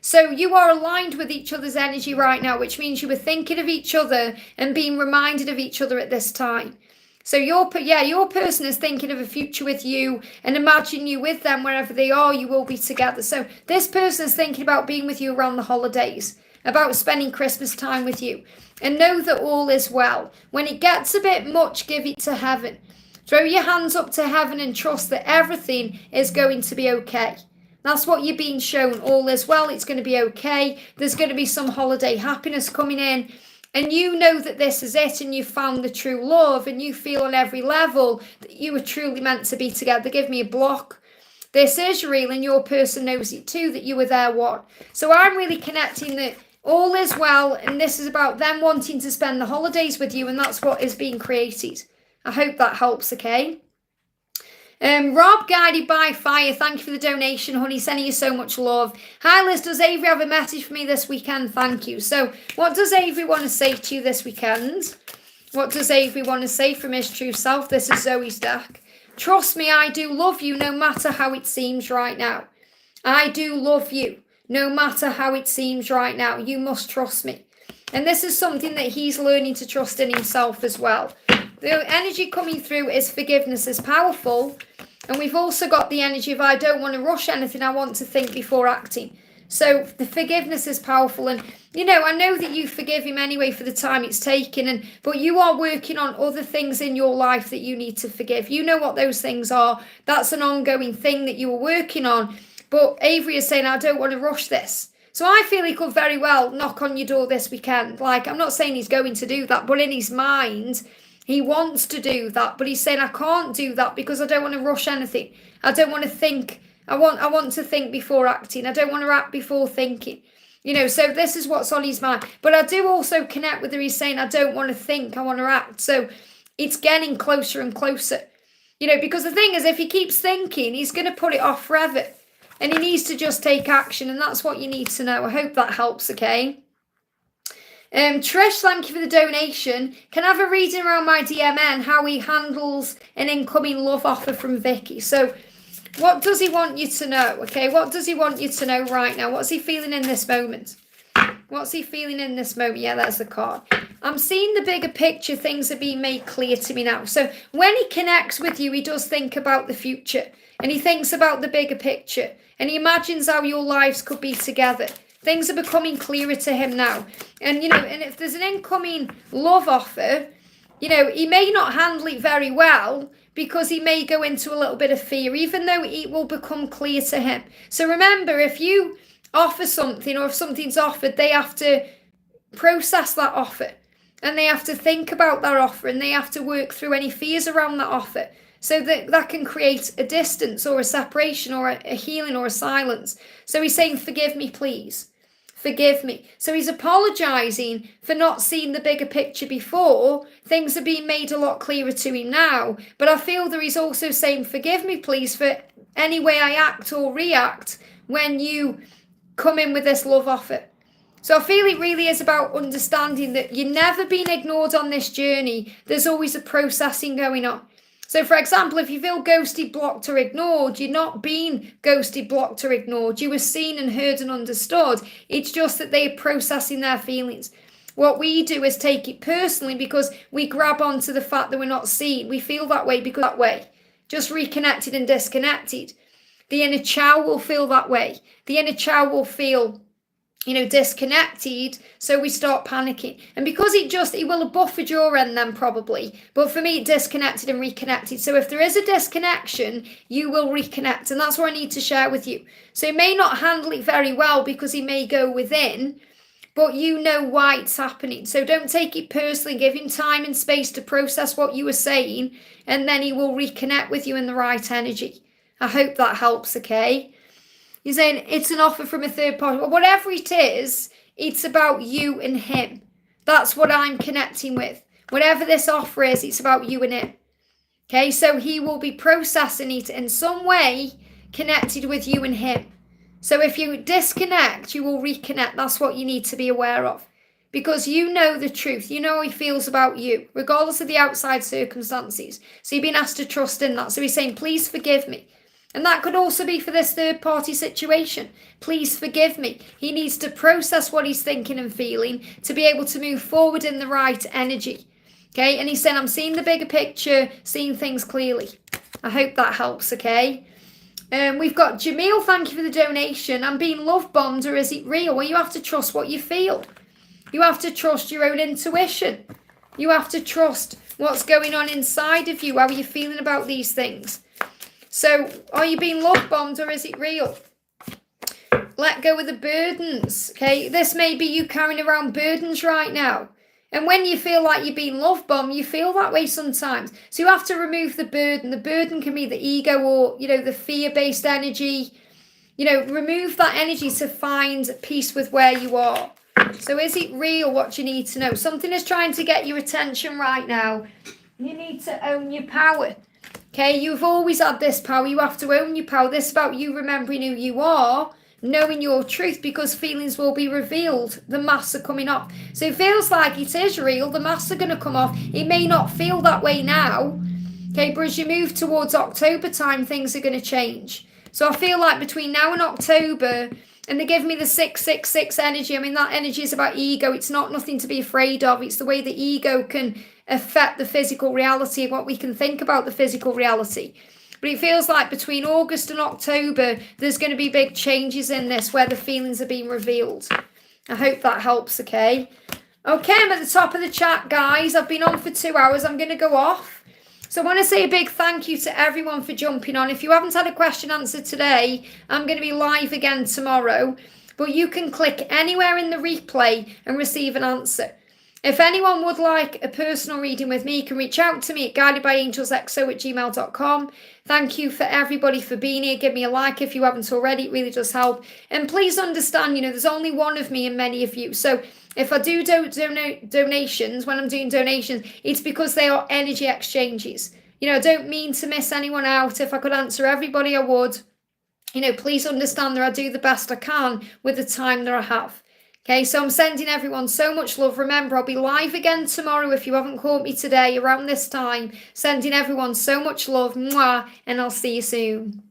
So you are aligned with each other's energy right now, which means you were thinking of each other and being reminded of each other at this time. So your person is thinking of a future with you and imagine you with them wherever they are, you will be together. So this person is thinking about being with you around the holidays, about spending Christmas time with you. And know that all is well. When it gets a bit much, give it to heaven. Throw your hands up to heaven and trust that everything is going to be okay. That's what you're being shown. All is well. It's going to be okay. There's going to be some holiday happiness coming in. And you know that this is it and you've found the true love and you feel on every level that you were truly meant to be together. Give me a block. This is real and your person knows it too, that you were there one. So I'm really connecting that all is well and this is about them wanting to spend the holidays with you and that's what is being created. I hope that helps, okay? Rob, guided by fire, thank you for the donation, honey, sending you so much love. Hi, Liz, does Avery have a message for me this weekend? Thank you. So what does Avery want to say to you this weekend? What does Avery want to say from his true self? This is Zoe's deck. Trust me, I do love you no matter how it seems right now. I do love you no matter how it seems right now. You must trust me. And this is something that he's learning to trust in himself as well. The energy coming through is forgiveness is powerful. And we've also got the energy of I don't want to rush anything. I want to think before acting. So the forgiveness is powerful. And, I know that you forgive him anyway for the time it's taken. But you are working on other things in your life that you need to forgive. You know what those things are. That's an ongoing thing that you are working on. But Avery is saying, I don't want to rush this. So I feel he could very well knock on your door this weekend. Like, I'm not saying he's going to do that, but in his mind, he wants to do that. But he's saying, I can't do that because I don't want to rush anything. I don't want to think. I want to think before acting. I don't want to act before thinking. So this is what's on his mind. But I do also connect with her. He's saying, I don't want to think. I want to act. So it's getting closer and closer. Because the thing is, if he keeps thinking, he's going to put it off forever. And he needs to just take action. And that's what you need to know. I hope that helps, okay? Trish, thank you for the donation. Can I have a reading around my DMN, how he handles an incoming love offer from Vicky? So what does he want you to know, okay? What does he want you to know right now? What's he feeling in this moment? What's he feeling in this moment? Yeah, that's the card. I'm seeing the bigger picture. Things are being made clear to me now. So when he connects with you, he does think about the future. And he thinks about the bigger picture. And he imagines how your lives could be together. Things are becoming clearer to him now. And, and if there's an incoming love offer, he may not handle it very well because he may go into a little bit of fear, even though it will become clear to him. So remember, if you offer something or if something's offered, they have to process that offer. And they have to think about that offer and they have to work through any fears around that offer. So that can create a distance or a separation or a healing or a silence. So he's saying, forgive me, please. Forgive me. So he's apologizing for not seeing the bigger picture before. Things are being made a lot clearer to him now. But I feel that he's also saying, forgive me, please, for any way I act or react when you come in with this love offer. So I feel it really is about understanding that you're never being ignored on this journey. There's always a processing going on. So, for example, if you feel ghosted, blocked or ignored, you're not being ghosted, blocked or ignored. You were seen and heard and understood. It's just that they're processing their feelings. What we do is take it personally because we grab onto the fact that we're not seen. We feel that way because that way. just reconnected and disconnected. The inner child will feel that way. The inner child will feel, disconnected, so we start panicking. And because it will have buffered your end then probably, but for me it disconnected and reconnected. So if there is a disconnection, you will reconnect, and that's what I need to share with you. So he may not handle it very well because he may go within, but you know why it's happening. So don't take it personally. Give him time and space to process what you were saying, and then he will reconnect with you in the right energy. I hope that helps, okay? You're saying it's an offer from a third party. Well, whatever it is, it's about you and him. That's what I'm connecting with. Whatever this offer is, it's about you and him. Okay, so he will be processing it in some way connected with you and him. So if you disconnect, you will reconnect. That's what you need to be aware of. Because you know the truth. You know how he feels about you, regardless of the outside circumstances. So you've been asked to trust in that. So he's saying, please forgive me. And that could also be for this third party situation. Please forgive me. He needs to process what he's thinking and feeling to be able to move forward in the right energy. Okay, and he's saying, I'm seeing the bigger picture, seeing things clearly. I hope that helps, okay? We've got Jamil, thank you for the donation. I'm being love bombed, or is it real? Well, you have to trust what you feel. You have to trust your own intuition. You have to trust what's going on inside of you. How are you feeling about these things? So, are you being love bombed, or is it real? Let go of the burdens, okay? This may be you carrying around burdens right now. And when you feel like you're being love bombed, you feel that way sometimes. So you have to remove the burden. The burden can be the ego or, the fear-based energy. Remove that energy to find peace with where you are. So is it real, what you need to know? Something is trying to get your attention right now. You need to own your power. Okay, you've always had this power. You have to own your power. This is about you remembering who you are, knowing your truth, because feelings will be revealed. The masks are coming off. So it feels like it is real. The masks are going to come off. It may not feel that way now. Okay, but as you move towards October time, things are going to change. So I feel like between now and October, and they give me the 666 energy. I mean, that energy is about ego. It's not nothing to be afraid of. It's the way the ego can affect the physical reality and what we can think about the physical reality. But it feels like between August and October, there's going to be big changes in this where the feelings are being revealed. I hope that helps, okay? Okay, I'm at the top of the chat, guys. I've been on for 2 hours. I'm going to go off. So I want to say a big thank you to everyone for jumping on. If you haven't had a question answered today, I'm going to be live again tomorrow. But you can click anywhere in the replay and receive an answer. If anyone would like a personal reading with me, you can reach out to me at guidedbyangelsxo@gmail.com. Thank you for everybody for being here. Give me a like if you haven't already. It really does help. And please understand, there's only one of me and many of you. So if I do donations, when I'm doing donations, it's because they are energy exchanges. I don't mean to miss anyone out. If I could answer everybody, I would. Please understand that I do the best I can with the time that I have. Okay, so I'm sending everyone so much love. Remember, I'll be live again tomorrow if you haven't caught me today around this time. Sending everyone so much love. Mwah, and I'll see you soon.